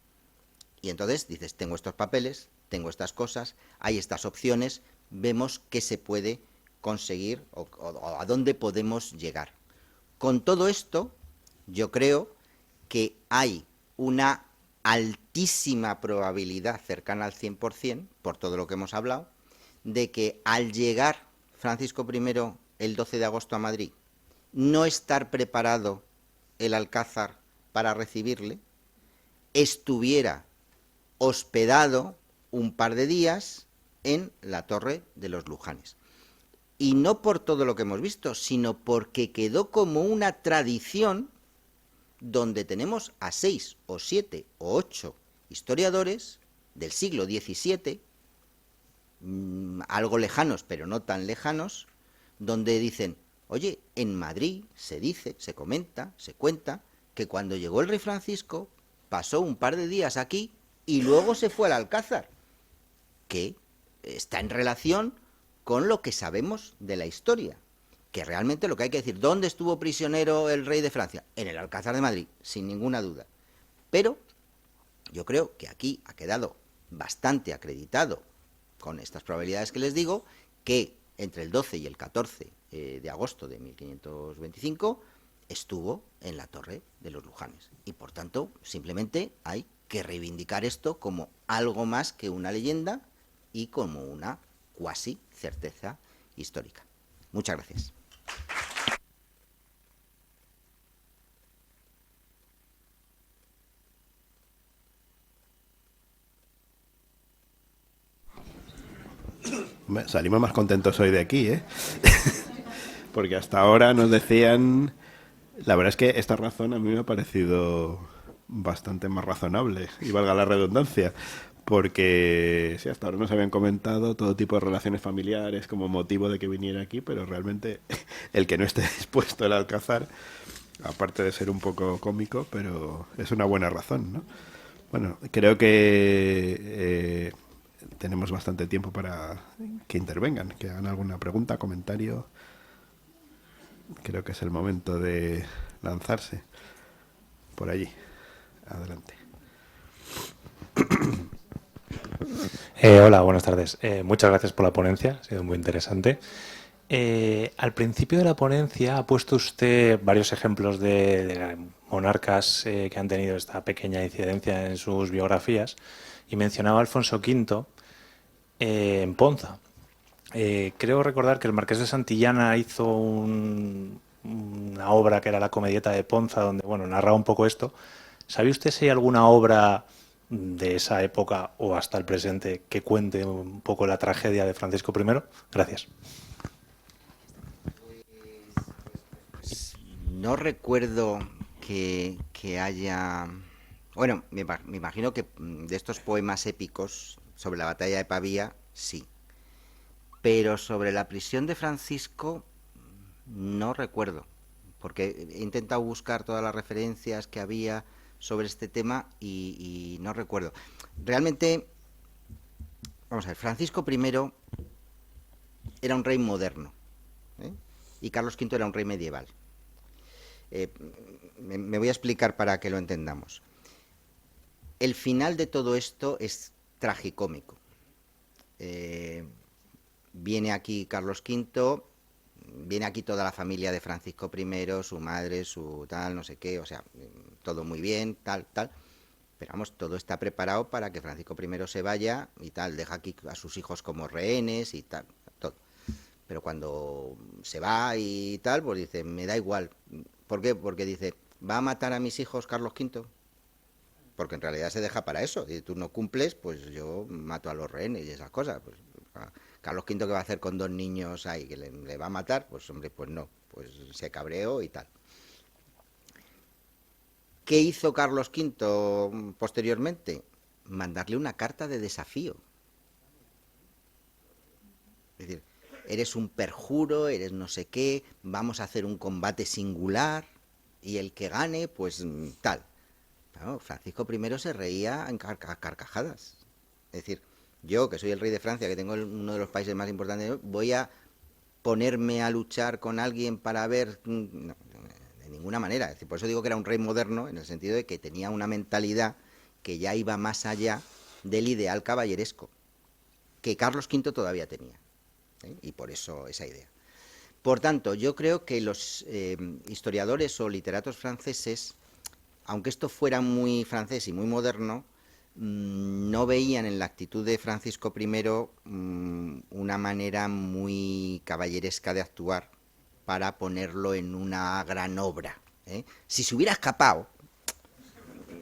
Y entonces dices, tengo estos papeles, tengo estas cosas, hay estas opciones, vemos qué se puede conseguir o a dónde podemos llegar. Con todo esto, yo creo que hay una altísima probabilidad, cercana al 100%, por todo lo que hemos hablado, de que al llegar Francisco I el 12 de agosto a Madrid, no estar preparado el Alcázar para recibirle, estuviera hospedado un par de días en la Torre de los Lujanes. Y no por todo lo que hemos visto, sino porque quedó como una tradición donde tenemos a 6 o 7 o 8 historiadores del siglo XVII algo lejanos, pero no tan lejanos, donde dicen, oye, en Madrid se dice, se comenta, se cuenta, que cuando llegó el rey Francisco pasó un par de días aquí y luego se fue al Alcázar, que está en relación con lo que sabemos de la historia. Que realmente lo que hay que decir, ¿dónde estuvo prisionero el rey de Francia? En el Alcázar de Madrid, sin ninguna duda. Pero yo creo que aquí ha quedado bastante acreditado, con estas probabilidades que les digo, que entre el 12 y el 14 de agosto de 1525 estuvo en la Torre de los Lujanes. Y por tanto, simplemente hay que reivindicar esto como algo más que una leyenda y como una cuasi certeza histórica. Muchas gracias. Salimos más contentos hoy de aquí, ¿eh? Porque hasta ahora nos decían... La verdad es que esta razón a mí me ha parecido bastante más razonable, y valga la redundancia, porque sí, hasta ahora nos habían comentado todo tipo de relaciones familiares como motivo de que viniera aquí, pero realmente el que no esté dispuesto el Alcázar, aparte de ser un poco cómico, pero es una buena razón, ¿no? Bueno, creo que tenemos bastante tiempo para que intervengan, que hagan alguna pregunta, comentario. Creo que es el momento de lanzarse por allí. Adelante. Hola, buenas tardes. Muchas gracias por la ponencia, ha sido muy interesante. Al principio de la ponencia ha puesto usted varios ejemplos de monarcas que han tenido esta pequeña incidencia en sus biografías y mencionaba a Alfonso V en Ponza. Creo recordar que el Marqués de Santillana hizo una obra que era la Comedieta de Ponza, donde narraba un poco esto. ¿Sabe usted si hay alguna obra de esa época o hasta el presente que cuente un poco la tragedia de Francisco I? Gracias. No recuerdo que haya... Bueno, me imagino que de estos poemas épicos sobre la batalla de Pavía, sí. Pero sobre la prisión de Francisco, no recuerdo. Porque he intentado buscar todas las referencias que había sobre este tema y no recuerdo. Realmente, vamos a ver, Francisco I era un rey moderno, ¿eh? Y Carlos V era un rey medieval. Me voy a explicar para que lo entendamos. El final de todo esto es tragicómico. Viene aquí Carlos V, viene aquí toda la familia de Francisco I, su madre, su tal, no sé qué, o sea, todo muy bien, tal. Pero vamos, todo está preparado para que Francisco I se vaya y tal, deja aquí a sus hijos como rehenes y tal, todo. Pero cuando se va y tal, pues dice, me da igual. ¿Por qué? Porque dice, ¿va a matar a mis hijos Carlos V? Porque en realidad se deja para eso. Si tú no cumples, pues yo mato a los rehenes y esas cosas. Pues, Carlos V, ¿qué va a hacer con dos niños ahí? ¿Que le va a matar? Pues hombre, pues no. Pues se cabreó y tal. ¿Qué hizo Carlos V posteriormente? Mandarle una carta de desafío. Es decir, eres un perjuro, eres no sé qué, vamos a hacer un combate singular y el que gane, pues tal. Claro, Francisco I se reía en carcajadas. Es decir, yo, que soy el rey de Francia, que tengo uno de los países más importantes, voy a ponerme a luchar con alguien para ver... No, de ninguna manera. Es decir, por eso digo que era un rey moderno, en el sentido de que tenía una mentalidad que ya iba más allá del ideal caballeresco, que Carlos V todavía tenía. Y por eso esa idea. Por tanto, yo creo que los historiadores o literatos franceses, aunque esto fuera muy francés y muy moderno, no veían en la actitud de Francisco I una manera muy caballeresca de actuar para ponerlo en una gran obra. Si se hubiera escapado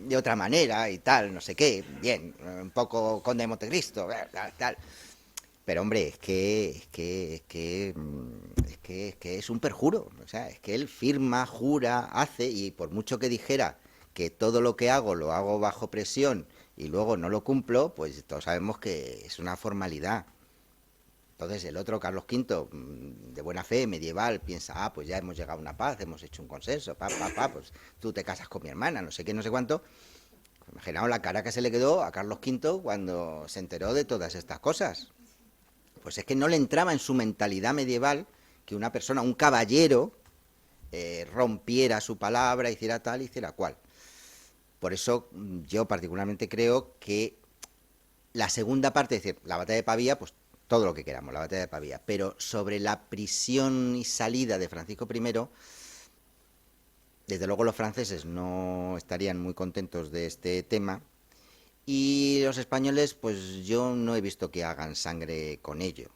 de otra manera y tal, no sé qué, bien, un poco Conde de Montecristo, tal. Pero hombre, es que es un perjuro, o sea, es que él firma, jura, hace, y por mucho que dijera que todo lo que hago lo hago bajo presión y luego no lo cumplo, pues todos sabemos que es una formalidad. Entonces el otro, Carlos V, de buena fe, medieval, piensa, pues ya hemos llegado a una paz, hemos hecho un consenso, pues tú te casas con mi hermana, no sé qué, no sé cuánto. Imaginaos la cara que se le quedó a Carlos V cuando se enteró de todas estas cosas. Pues es que no le entraba en su mentalidad medieval que una persona, un caballero, rompiera su palabra, hiciera tal, hiciera cual. Por eso yo particularmente creo que la segunda parte, es decir, la batalla de Pavía, pues todo lo que queramos, la batalla de Pavía, pero sobre la prisión y salida de Francisco I, desde luego los franceses no estarían muy contentos de este tema, y los españoles, pues yo no he visto que hagan sangre con ello.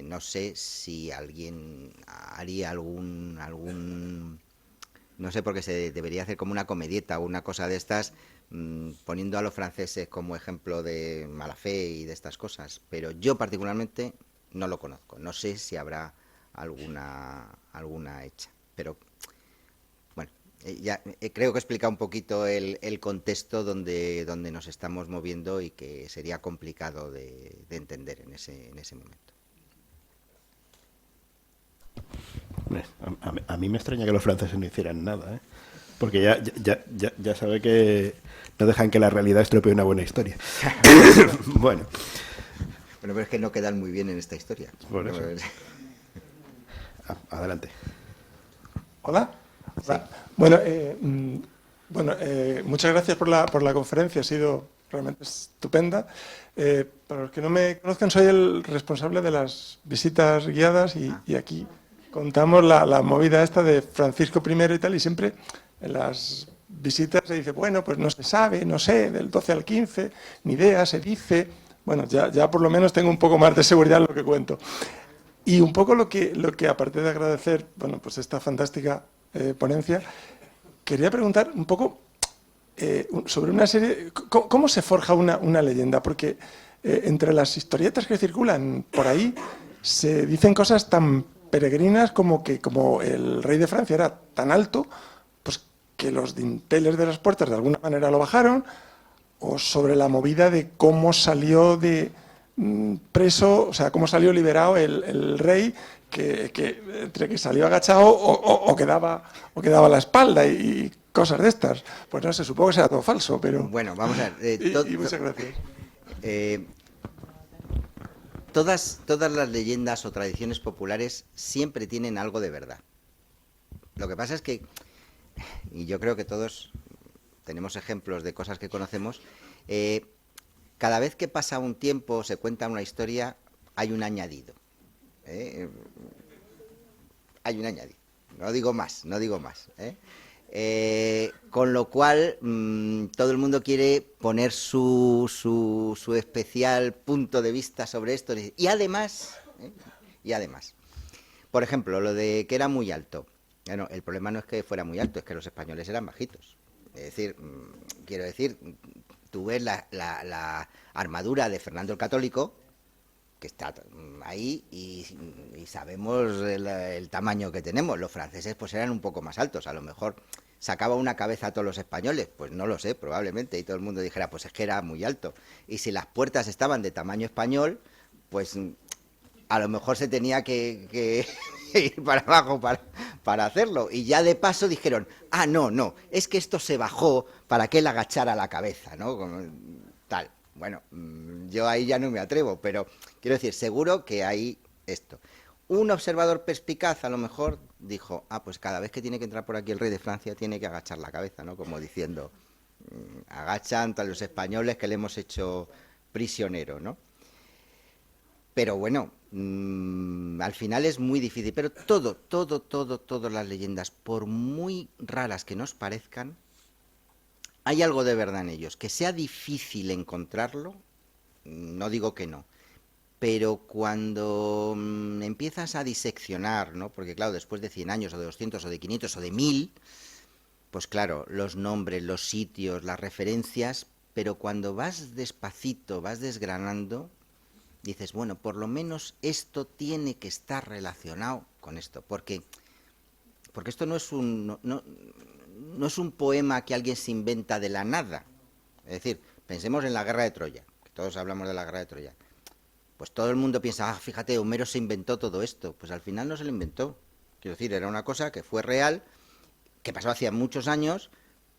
No sé si alguien haría algún no sé, porque se debería hacer como una comedieta o una cosa de estas, poniendo a los franceses como ejemplo de mala fe y de estas cosas, pero yo particularmente no lo conozco, no sé si habrá alguna hecha, pero bueno, ya creo que he explicado un poquito el contexto donde nos estamos moviendo y que sería complicado de entender en ese momento. A mí me extraña que los franceses no hicieran nada, ¿eh? Porque ya sabe que no dejan que la realidad estropee una buena historia. Bueno, pero es que no quedan muy bien en esta historia. Por eso. Adelante. Hola. Sí. Bueno, muchas gracias por la conferencia, ha sido realmente estupenda. Para los que no me conozcan, soy el responsable de las visitas guiadas y aquí contamos la movida esta de Francisco I y tal, y siempre en las visitas se dice, bueno, pues no se sabe, no sé, del 12 al 15, ni idea, se dice. Bueno, ya por lo menos tengo un poco más de seguridad en lo que cuento. Y un poco lo que aparte de agradecer, bueno, pues esta fantástica ponencia, quería preguntar un poco sobre una serie, ¿cómo se forja una leyenda? Porque entre las historietas que circulan por ahí se dicen cosas tan peregrinas como que como el rey de Francia era tan alto, pues que los dinteles de las puertas de alguna manera lo bajaron, o sobre la movida de cómo salió de preso, o sea, cómo salió liberado el rey, que entre que salió agachado o que daba la espalda y cosas de estas. Pues no sé, supongo que será todo falso, pero... Bueno, vamos a ver. y muchas gracias. Todas las leyendas o tradiciones populares siempre tienen algo de verdad. Lo que pasa es que, y yo creo que todos tenemos ejemplos de cosas que conocemos, cada vez que pasa un tiempo, se cuenta una historia, hay un añadido. Hay un añadido. No digo más. Con lo cual, todo el mundo quiere poner su especial punto de vista sobre esto. Y además, por ejemplo, lo de que era muy alto. Bueno, el problema no es que fuera muy alto, es que los españoles eran bajitos. Es decir, quiero decir, tú ves la armadura de Fernando el Católico, que está ahí, y sabemos el tamaño que tenemos. Los franceses pues eran un poco más altos, a lo mejor sacaba una cabeza a todos los españoles, pues no lo sé, probablemente, y todo el mundo dijera, pues es que era muy alto. Y si las puertas estaban de tamaño español, pues a lo mejor se tenía que ir para abajo para hacerlo. Y ya de paso dijeron, no, es que esto se bajó para que él agachara la cabeza, ¿no? Como, tal. Bueno, yo ahí ya no me atrevo, pero quiero decir, seguro que hay esto. Un observador perspicaz a lo mejor dijo, pues cada vez que tiene que entrar por aquí el rey de Francia tiene que agachar la cabeza, ¿no? Como diciendo, agachan a los españoles que le hemos hecho prisionero, ¿no? Pero bueno, al final es muy difícil. Pero todas las leyendas, por muy raras que nos parezcan, hay algo de verdad en ellos. Que sea difícil encontrarlo, no digo que no. Pero cuando empiezas a diseccionar, ¿no? Porque claro, después de 100 años, o de 200, o de 500, o de 1000, pues claro, los nombres, los sitios, las referencias, pero cuando vas despacito, vas desgranando, dices, bueno, por lo menos esto tiene que estar relacionado con esto, porque esto no es no es un poema que alguien se inventa de la nada. Es decir, pensemos en la guerra de Troya, que todos hablamos de la guerra de Troya. pues todo el mundo piensa, ah, fíjate, Homero se inventó todo esto. Pues al final no se lo inventó. Quiero decir, era una cosa que fue real, que pasó hacía muchos años,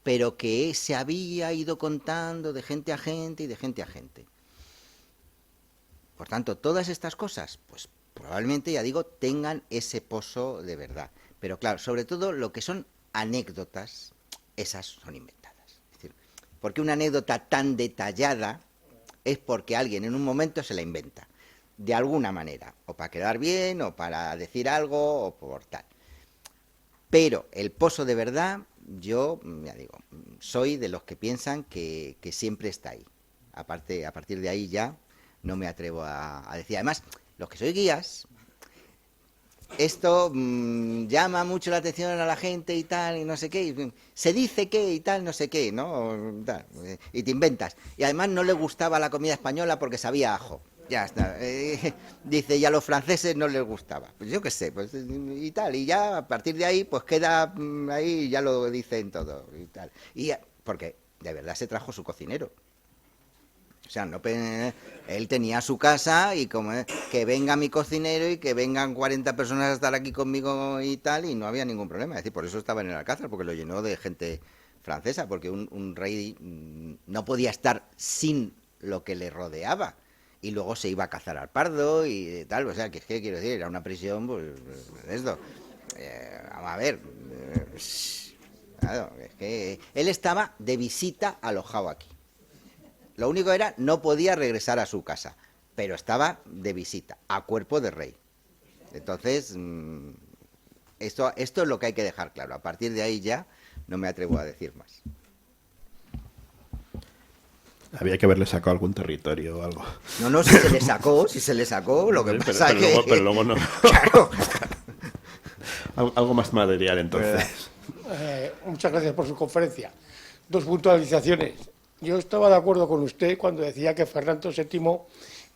pero que se había ido contando de gente a gente y de gente a gente. Por tanto, todas estas cosas, pues probablemente, ya digo, tengan ese pozo de verdad. Pero claro, sobre todo lo que son anécdotas, esas son inventadas. Es decir, porque una anécdota tan detallada es porque alguien en un momento se la inventa, de alguna manera, o para quedar bien, o para decir algo, o por tal. Pero el pozo de verdad, yo, ya digo, soy de los que piensan que siempre está ahí. Aparte, a partir de ahí ya no me atrevo a decir. Además, los que soy guías, esto llama mucho la atención a la gente y tal, y no sé qué, y se dice que y tal, no sé qué, ¿no? Tal, y te inventas. Y además no le gustaba la comida española porque sabía a ajo. Ya está. Dice, y a los franceses no les gustaba. Pues yo qué sé, pues y tal. Y ya a partir de ahí, pues queda ahí, ya lo dicen todo y tal. Y porque de verdad se trajo su cocinero. O sea, no, él tenía su casa y como que venga mi cocinero y que vengan 40 personas a estar aquí conmigo y tal, y no había ningún problema. Es decir, por eso estaba en el Alcázar, porque lo llenó de gente francesa, porque un rey no podía estar sin lo que le rodeaba. Y luego se iba a cazar al pardo y tal. O sea, que es que quiero decir, era una prisión, pues, esto. Vamos a ver. Claro, es que él estaba de visita alojado aquí. Lo único era, no podía regresar a su casa, pero estaba de visita, a cuerpo de rey. Entonces, esto es lo que hay que dejar claro. A partir de ahí ya no me atrevo a decir más. Había que haberle sacado algún territorio o algo. No, si se le sacó, lo que pasa es que... Pero luego no. Claro. Algo más material, entonces. Muchas gracias por su conferencia. 2 puntualizaciones. Yo estaba de acuerdo con usted cuando decía que Fernando VII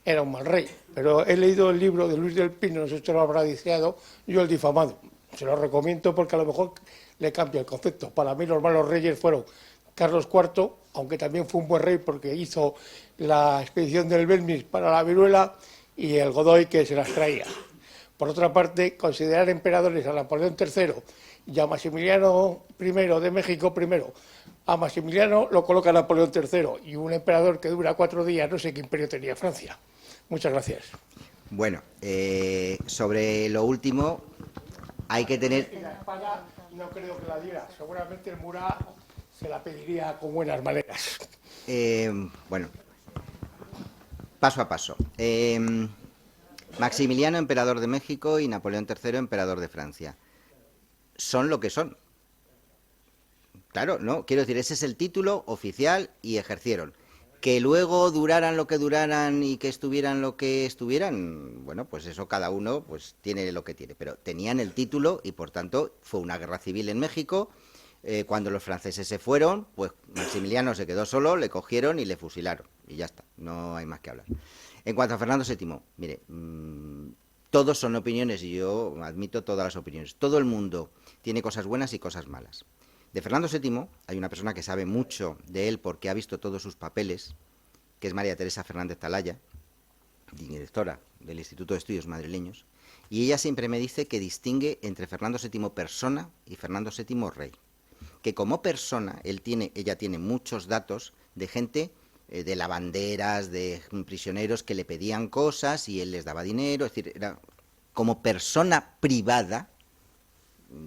era un mal rey, pero he leído el libro de Luis del Pino, no sé si usted lo habrá deseado, Yo el difamado. Se lo recomiendo porque a lo mejor le cambia el concepto. Para mí los malos reyes fueron Carlos IV, aunque también fue un buen rey porque hizo la expedición del Belmis para la viruela, y el Godoy, que se las traía. Por otra parte, considerar emperadores a Napoleón III y a Maximiliano I de México primero. A Maximiliano lo coloca Napoleón III, y un emperador que dura 4 días, no sé qué imperio tenía Francia. Muchas gracias. Bueno, sobre lo último, hay que tener... La espada no creo que la diera. Seguramente el Murat se la pediría con buenas maneras. Bueno, paso a paso. Maximiliano, emperador de México, y Napoleón III, emperador de Francia. Son lo que son. Claro, no, quiero decir, ese es el título oficial y ejercieron. Que luego duraran lo que duraran y que estuvieran lo que estuvieran, bueno, pues eso cada uno pues tiene lo que tiene. Pero tenían el título y por tanto fue una guerra civil en México. Cuando los franceses se fueron, pues Maximiliano se quedó solo, le cogieron y le fusilaron. Y ya está, no hay más que hablar. En cuanto a Fernando VII, mire, todos son opiniones y yo admito todas las opiniones. Todo el mundo tiene cosas buenas y cosas malas. De Fernando VII hay una persona que sabe mucho de él porque ha visto todos sus papeles, que es María Teresa Fernández Talaya, directora del Instituto de Estudios Madrileños, y ella siempre me dice que distingue entre Fernando VII persona y Fernando VII rey. Que como persona ella tiene muchos datos de gente, de lavanderas, de prisioneros que le pedían cosas y él les daba dinero. Es decir, como persona privada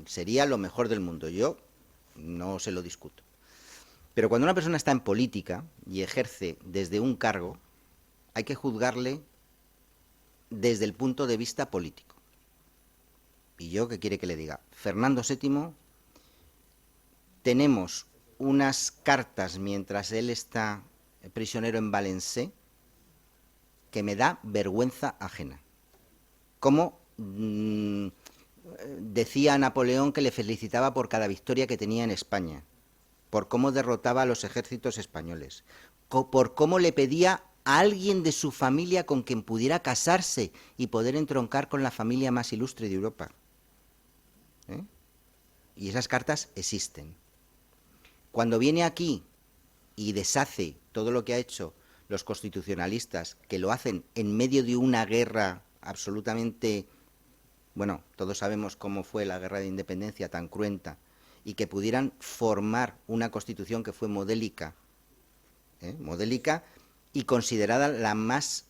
sería lo mejor del mundo. Yo no se lo discuto. Pero cuando una persona está en política y ejerce desde un cargo, hay que juzgarle desde el punto de vista político. Y yo, ¿qué quiere que le diga? Fernando VII, tenemos unas cartas mientras él está prisionero en Valencé que me da vergüenza ajena. Como decía a Napoleón que le felicitaba por cada victoria que tenía en España, por cómo derrotaba a los ejércitos españoles, por cómo le pedía a alguien de su familia con quien pudiera casarse y poder entroncar con la familia más ilustre de Europa. Y esas cartas existen. Cuando viene aquí y deshace todo lo que ha hecho, los constitucionalistas, que lo hacen en medio de una guerra absolutamente, bueno, todos sabemos cómo fue la guerra de independencia tan cruenta, y que pudieran formar una constitución que fue modélica, modélica y considerada la más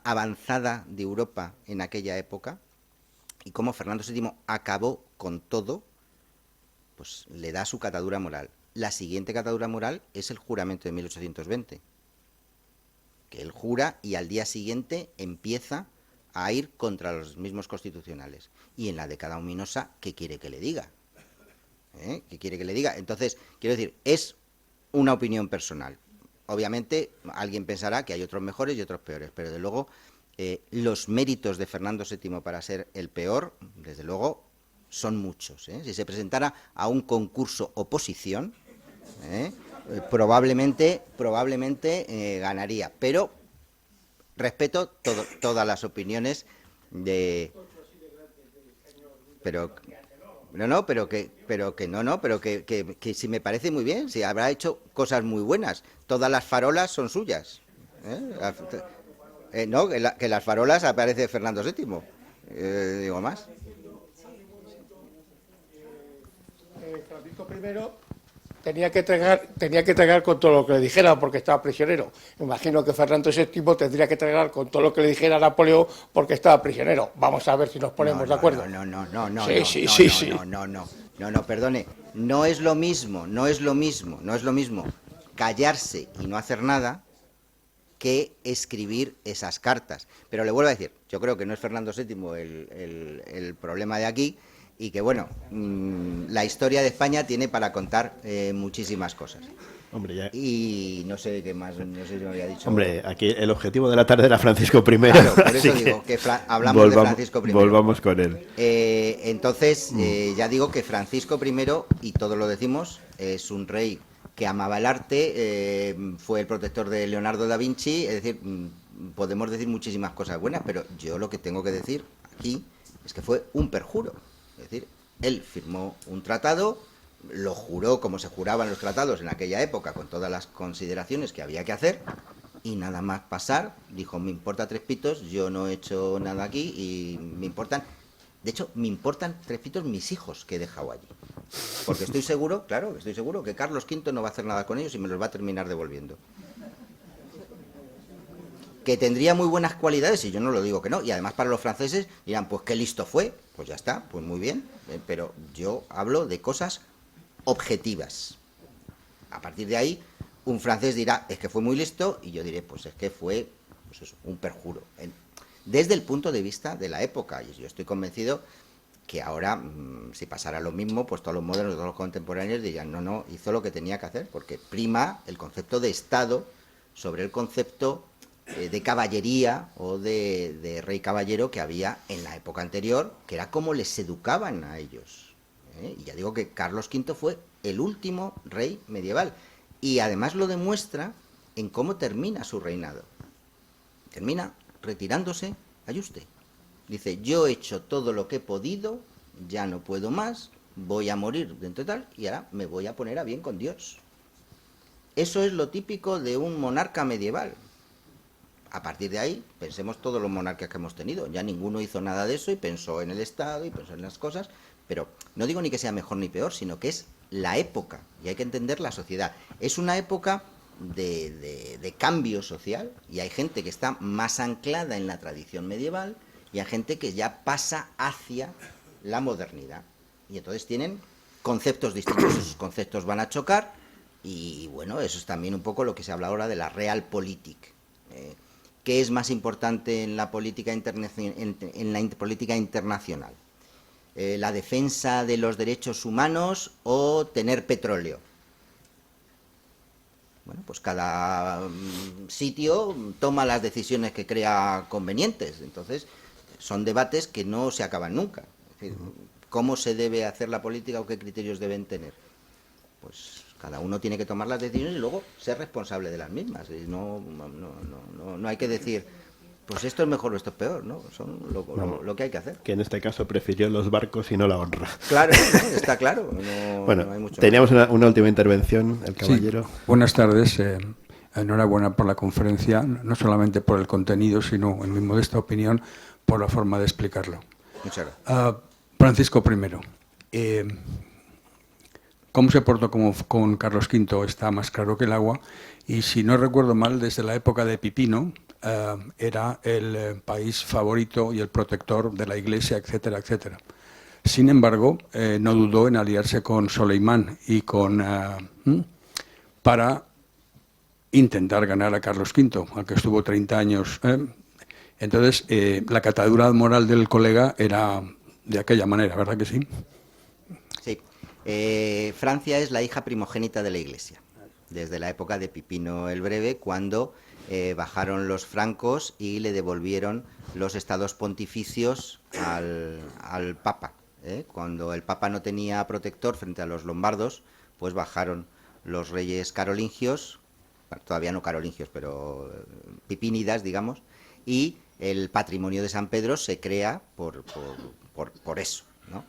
avanzada de Europa en aquella época, y cómo Fernando VII acabó con todo, pues le da su catadura moral. La siguiente catadura moral es el juramento de 1820, que él jura y al día siguiente empieza a ir contra los mismos constitucionales. Y en la década ominosa, ¿qué quiere que le diga? ¿Qué quiere que le diga? Entonces, quiero decir, es una opinión personal. Obviamente, alguien pensará que hay otros mejores y otros peores, pero desde luego los méritos de Fernando VII para ser el peor, desde luego, son muchos. Si se presentara a un concurso oposición, probablemente ganaría. Pero respeto todas las opiniones de... Pero que si me parece muy bien, si habrá hecho cosas muy buenas. Todas las farolas son suyas. No, que las farolas aparece Fernando VII. Digo más. Francisco I tenía que tragar con todo lo que le dijera porque estaba prisionero. Imagino que Fernando VII tendría que tragar con todo lo que le dijera Napoleón porque estaba prisionero. Vamos a ver si nos ponemos de acuerdo. No, perdone. No es lo mismo callarse y no hacer nada que escribir esas cartas. Pero le vuelvo a decir, yo creo que no es Fernando VII el problema de aquí, y que, bueno, la historia de España tiene para contar muchísimas cosas. Hombre, ya... Y no sé qué más, no sé si me había dicho. Hombre, aquí el objetivo de la tarde era Francisco I. Claro, por eso digo que hablamos de Francisco I. Volvamos con él. Entonces, ya digo que Francisco I, y todos lo decimos, es un rey que amaba el arte, fue el protector de Leonardo da Vinci, es decir, podemos decir muchísimas cosas buenas, pero yo lo que tengo que decir aquí es que fue un perjuro. Es decir, él firmó un tratado, lo juró como se juraban los tratados en aquella época, con todas las consideraciones que había que hacer, y nada más pasar, dijo, me importa tres pitos, yo no he hecho nada aquí y me importan, de hecho, me importan tres pitos mis hijos que he dejado allí. Porque estoy seguro que Carlos V no va a hacer nada con ellos y me los va a terminar devolviendo. Que tendría muy buenas cualidades, y yo no lo digo que no, y además para los franceses dirán, pues qué listo fue, pues ya está, pues muy bien, pero yo hablo de cosas objetivas. A partir de ahí, un francés dirá, es que fue muy listo, y yo diré, pues es que fue pues eso, un perjuro. Desde el punto de vista de la época, y yo estoy convencido que ahora, si pasara lo mismo, pues todos los modernos, todos los contemporáneos dirían, no, hizo lo que tenía que hacer, porque prima el concepto de Estado sobre el concepto de caballería o de rey caballero que había en la época anterior, que era como les educaban a ellos. Y ya digo que Carlos V fue el último rey medieval, y además lo demuestra en cómo termina su reinado. Termina retirándose a Yuste. Dice, yo he hecho todo lo que he podido, ya no puedo más, voy a morir dentro de tal, y ahora me voy a poner a bien con Dios. Eso es lo típico de un monarca medieval. A partir de ahí, pensemos todos los monarcas que hemos tenido. Ya ninguno hizo nada de eso y pensó en el Estado y pensó en las cosas, pero no digo ni que sea mejor ni peor, sino que es la época, y hay que entender la sociedad. Es una época de cambio social, y hay gente que está más anclada en la tradición medieval, y hay gente que ya pasa hacia la modernidad. Y entonces tienen conceptos distintos, esos conceptos van a chocar, y bueno, eso es también un poco lo que se habla ahora de la realpolitik. ¿Qué es más importante en la política internacional? ¿La defensa de los derechos humanos o tener petróleo? Bueno, pues cada sitio toma las decisiones que crea convenientes. Entonces, son debates que no se acaban nunca. Es decir, ¿cómo se debe hacer la política o qué criterios deben tener? Pues cada uno tiene que tomar las decisiones y luego ser responsable de las mismas. Y no hay que decir, pues esto es mejor o esto es peor, ¿no? Son lo que hay que hacer. Que en este caso prefirió los barcos y no la honra. Claro, está claro. Bueno, no hay mucho teníamos una última intervención, el caballero. Sí, buenas tardes. enhorabuena por la conferencia, no solamente por el contenido, sino, en mi modesta opinión, por la forma de explicarlo. Muchas gracias. Francisco I. Cómo se portó con Carlos V está más claro que el agua, y si no recuerdo mal, desde la época de Pipino era el país favorito y el protector de la Iglesia, etcétera, etcétera. Sin embargo, no dudó en aliarse con Soleimán y para intentar ganar a Carlos V, al que estuvo 30 años. Entonces, la catadura moral del colega era de aquella manera, ¿verdad que sí? Sí. Francia es la hija primogénita de la Iglesia, desde la época de Pipino el Breve, cuando bajaron los francos y le devolvieron los estados pontificios al Papa. Cuando el Papa no tenía protector frente a los lombardos, pues bajaron los reyes carolingios, bueno, todavía no carolingios, pero pipínidas, digamos, y el patrimonio de San Pedro se crea por eso, ¿no?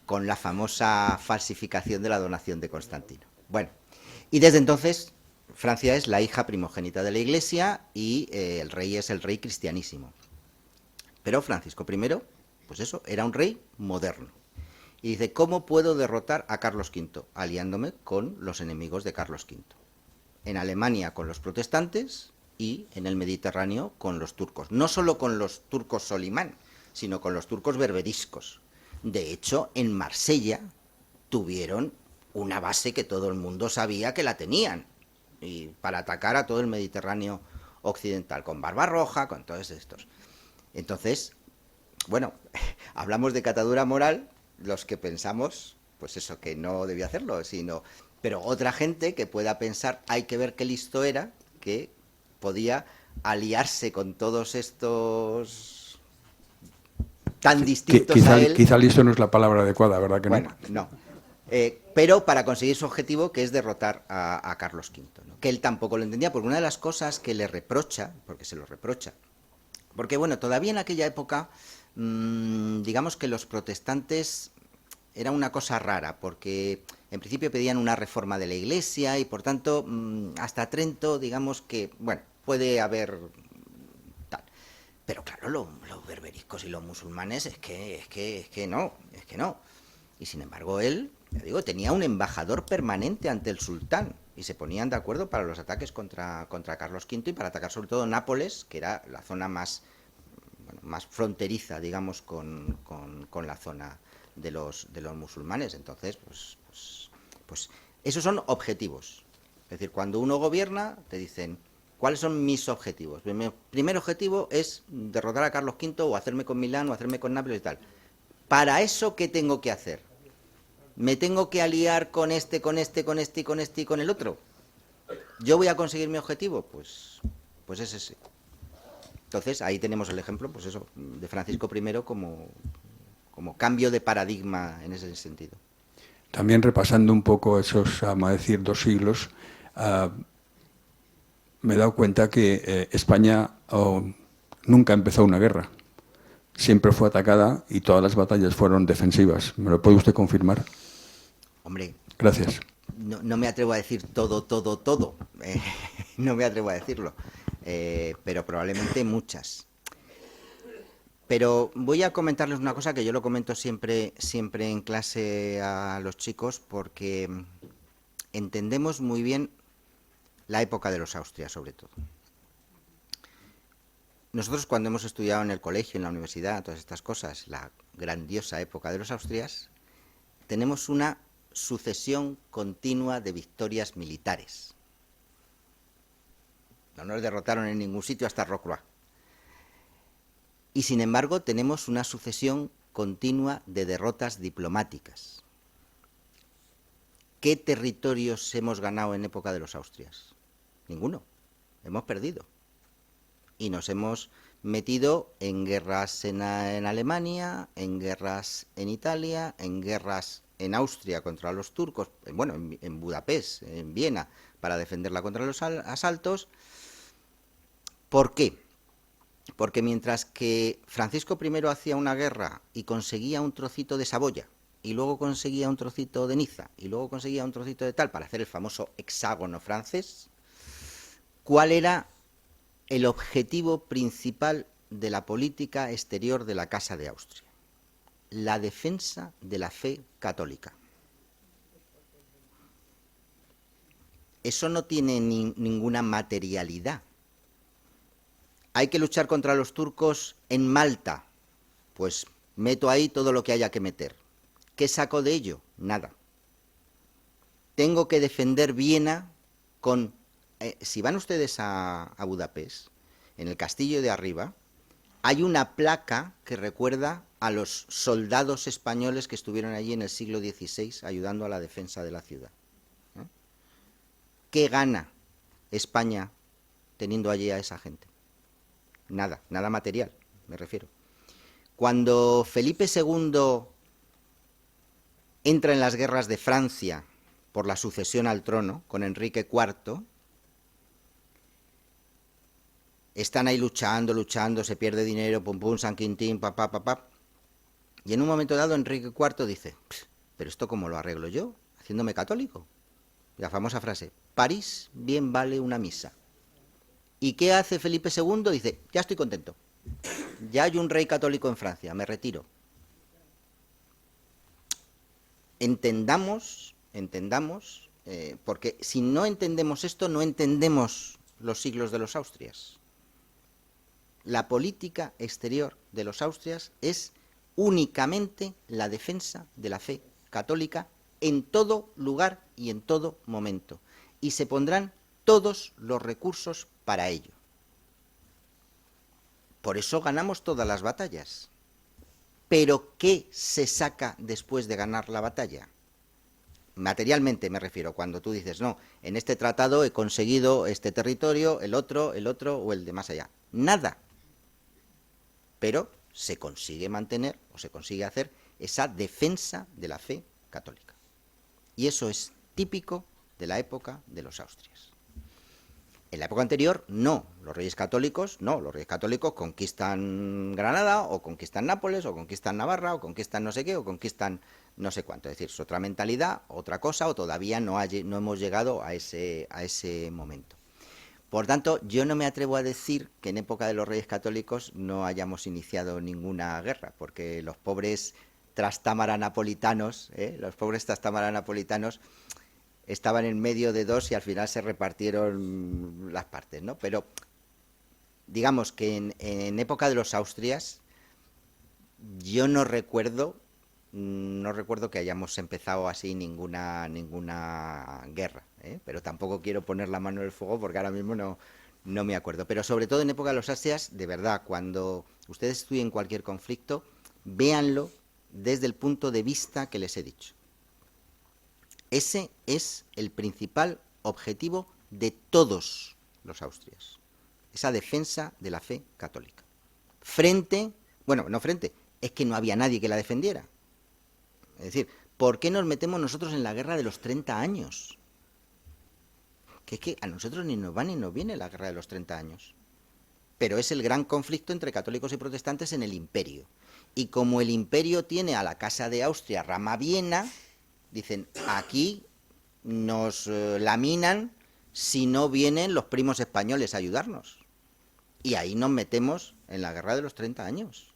Con la famosa falsificación de la donación de Constantino. Bueno, y desde entonces Francia es la hija primogénita de la Iglesia y el rey es el rey cristianísimo. Pero Francisco I, pues eso, era un rey moderno. Y dice, ¿cómo puedo derrotar a Carlos V? Aliándome con los enemigos de Carlos V. En Alemania con los protestantes y en el Mediterráneo con los turcos. No solo con los turcos Solimán, sino con los turcos berberiscos. De hecho, en Marsella tuvieron una base que todo el mundo sabía que la tenían, y para atacar a todo el Mediterráneo occidental, con Barbarroja, con todos estos. Entonces, bueno, hablamos de catadura moral, los que pensamos, pues eso, que no debía hacerlo, sino... Pero otra gente que pueda pensar, hay que ver qué listo era, que podía aliarse con todos estos tan distintos a él. Quizá listo no es la palabra adecuada, ¿verdad que no? Bueno, no. Pero para conseguir su objetivo, que es derrotar a Carlos V, ¿no? Que él tampoco lo entendía, porque una de las cosas que le reprocha, porque se lo reprocha, porque bueno, todavía en aquella época, digamos que los protestantes era una cosa rara, porque en principio pedían una reforma de la Iglesia y por tanto hasta Trento, digamos que, bueno, puede haber tal. Pero claro, los berberiscos y los musulmanes es que no. Y sin embargo él, ya digo, tenía un embajador permanente ante el sultán y se ponían de acuerdo para los ataques contra Carlos V y para atacar sobre todo Nápoles, que era la zona más fronteriza, digamos, con la zona de los musulmanes. Entonces, pues esos son objetivos. Es decir, cuando uno gobierna, te dicen, ¿cuáles son mis objetivos? Mi primer objetivo es derrotar a Carlos V o hacerme con Milán o hacerme con Nápoles y tal. ¿Para eso qué tengo que hacer? ¿Me tengo que aliar con este y con el otro? ¿Yo voy a conseguir mi objetivo? Pues es ese. Entonces, ahí tenemos el ejemplo, pues eso, de Francisco I como cambio de paradigma en ese sentido. También repasando un poco esos, vamos a decir, 2 siglos, me he dado cuenta que España nunca empezó una guerra. Siempre fue atacada y todas las batallas fueron defensivas. ¿Me lo puede usted confirmar? Hombre. Gracias. No me atrevo a decir todo. No me atrevo a decirlo. Pero probablemente muchas. Pero voy a comentarles una cosa que yo lo comento siempre en clase a los chicos, porque entendemos muy bien la época de los Austrias, sobre todo. Nosotros cuando hemos estudiado en el colegio, en la universidad, todas estas cosas, la grandiosa época de los Austrias, tenemos una sucesión continua de victorias militares. No nos derrotaron en ningún sitio hasta Rocroi. Y sin embargo tenemos una sucesión continua de derrotas diplomáticas. ¿Qué territorios hemos ganado en época de los Austrias? Ninguno. Hemos perdido. Y nos hemos metido en guerras en Alemania, en guerras en Italia, en guerras en Austria contra los turcos, bueno, en Budapest, en Viena, para defenderla contra los asaltos. ¿Por qué? Porque mientras que Francisco I hacía una guerra y conseguía un trocito de Saboya, y luego conseguía un trocito de Niza, y luego conseguía un trocito de tal, para hacer el famoso hexágono francés, ¿cuál era el objetivo principal de la política exterior de la Casa de Austria? La defensa de la fe católica. Eso no tiene ninguna materialidad. ¿Hay que luchar contra los turcos en Malta? Pues meto ahí todo lo que haya que meter. ¿Qué saco de ello? Nada. Tengo que defender Viena con... si van ustedes a Budapest, en el castillo de arriba, hay una placa que recuerda a los soldados españoles que estuvieron allí en el siglo XVI ayudando a la defensa de la ciudad. ¿Qué gana España teniendo allí a esa gente? Nada, nada material, me refiero. Cuando Felipe II entra en las guerras de Francia por la sucesión al trono con Enrique IV, están ahí luchando, se pierde dinero, pum pum, San Quintín, papá. Y en un momento dado Enrique IV dice, ¿pero esto cómo lo arreglo yo? Haciéndome católico. La famosa frase, París bien vale una misa. ¿Y qué hace Felipe II? Dice, ya estoy contento. Ya hay un rey católico en Francia, me retiro. Entendamos, porque si no entendemos esto, no entendemos los siglos de los Austrias. La política exterior de los Austrias es únicamente la defensa de la fe católica en todo lugar y en todo momento. Y se pondrán todos los recursos para ello. Por eso ganamos todas las batallas. Pero ¿qué se saca después de ganar la batalla? Materialmente me refiero, cuando tú dices, no, en este tratado he conseguido este territorio, el otro o el de más allá. Nada. Pero se consigue mantener o se consigue hacer esa defensa de la fe católica. Y eso es típico de la época de los Austrias. En la época anterior, no. Los reyes católicos conquistan Granada, o conquistan Nápoles, o conquistan Navarra, o conquistan no sé qué, o conquistan no sé cuánto. Es decir, es otra mentalidad, otra cosa, o todavía no hemos llegado a ese momento. Por tanto, yo no me atrevo a decir que en época de los reyes católicos no hayamos iniciado ninguna guerra, porque los pobres trastámara napolitanos, estaban en medio de dos y al final se repartieron las partes, ¿no? Pero digamos que en época de los Austrias yo no recuerdo que hayamos empezado así ninguna guerra, pero tampoco quiero poner la mano en el fuego porque ahora mismo no me acuerdo. Pero sobre todo en época de los Austrias, de verdad, cuando ustedes estudien cualquier conflicto, véanlo desde el punto de vista que les he dicho. Ese es el principal objetivo de todos los Austrias, esa defensa de la fe católica. Es que no había nadie que la defendiera. Es decir, ¿por qué nos metemos nosotros en la guerra de los 30 años? Que es que a nosotros ni nos va ni nos viene la guerra de los 30 años. Pero es el gran conflicto entre católicos y protestantes en el imperio. Y como el imperio tiene a la Casa de Austria rama Viena, dicen, aquí nos laminan si no vienen los primos españoles a ayudarnos. Y ahí nos metemos en la guerra de los 30 años.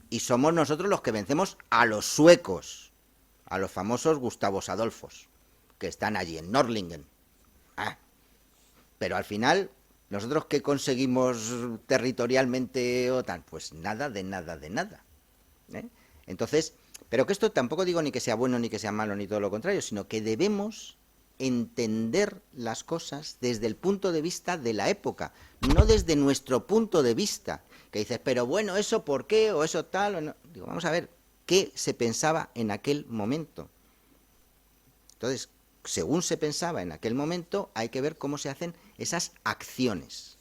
Y somos nosotros los que vencemos a los suecos, a los famosos Gustavos Adolfos, que están allí en Nördlingen. Pero al final, ¿nosotros qué conseguimos territorialmente o tal? Pues nada de nada. Entonces, pero que esto tampoco digo ni que sea bueno ni que sea malo ni todo lo contrario, sino que debemos entender las cosas desde el punto de vista de la época, no desde nuestro punto de vista, que dices, pero bueno, ¿eso por qué? ¿O eso tal? O no. Digo, vamos a ver, ¿qué se pensaba en aquel momento? Entonces, según se pensaba en aquel momento, hay que ver cómo se hacen esas acciones.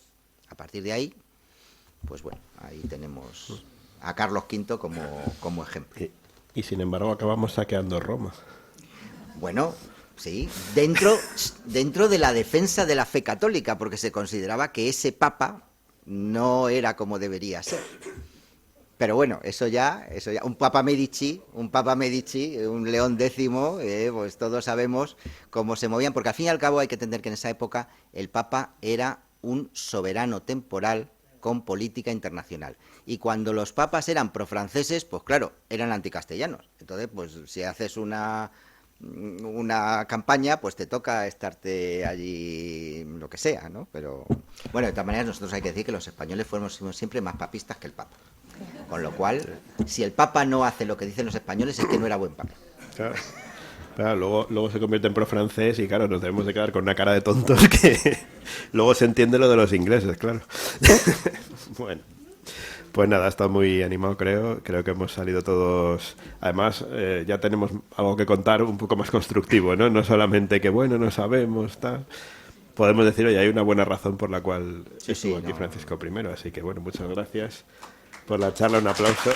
A partir de ahí, pues bueno, ahí tenemos a Carlos V como ejemplo. Y sin embargo acabamos saqueando Roma. Bueno, sí, dentro de la defensa de la fe católica, porque se consideraba que ese papa no era como debería ser. Pero bueno, eso ya, un Papa Medici, un León X, pues todos sabemos cómo se movían, porque al fin y al cabo hay que entender que en esa época el Papa era un soberano temporal con política internacional. Y cuando los papas eran profranceses, pues claro, eran anticastellanos. Entonces, pues si haces una campaña, pues te toca estarte allí lo que sea, ¿no? Pero bueno, de todas maneras nosotros hay que decir que los españoles fuimos siempre más papistas que el Papa. Con lo cual, si el Papa no hace lo que dicen los españoles es que no era buen Papa. Claro. Claro, luego se convierte en pro-francés y claro, nos debemos de quedar con una cara de tontos que luego se entiende lo de los ingleses, claro. Bueno, pues nada, está muy animado, creo que hemos salido todos, además ya tenemos algo que contar un poco más constructivo, ¿no? No solamente que bueno, no sabemos, tal. Podemos decir, oye, hay una buena razón por la cual estuvo aquí Francisco I, así que bueno, muchas gracias por la charla, un aplauso.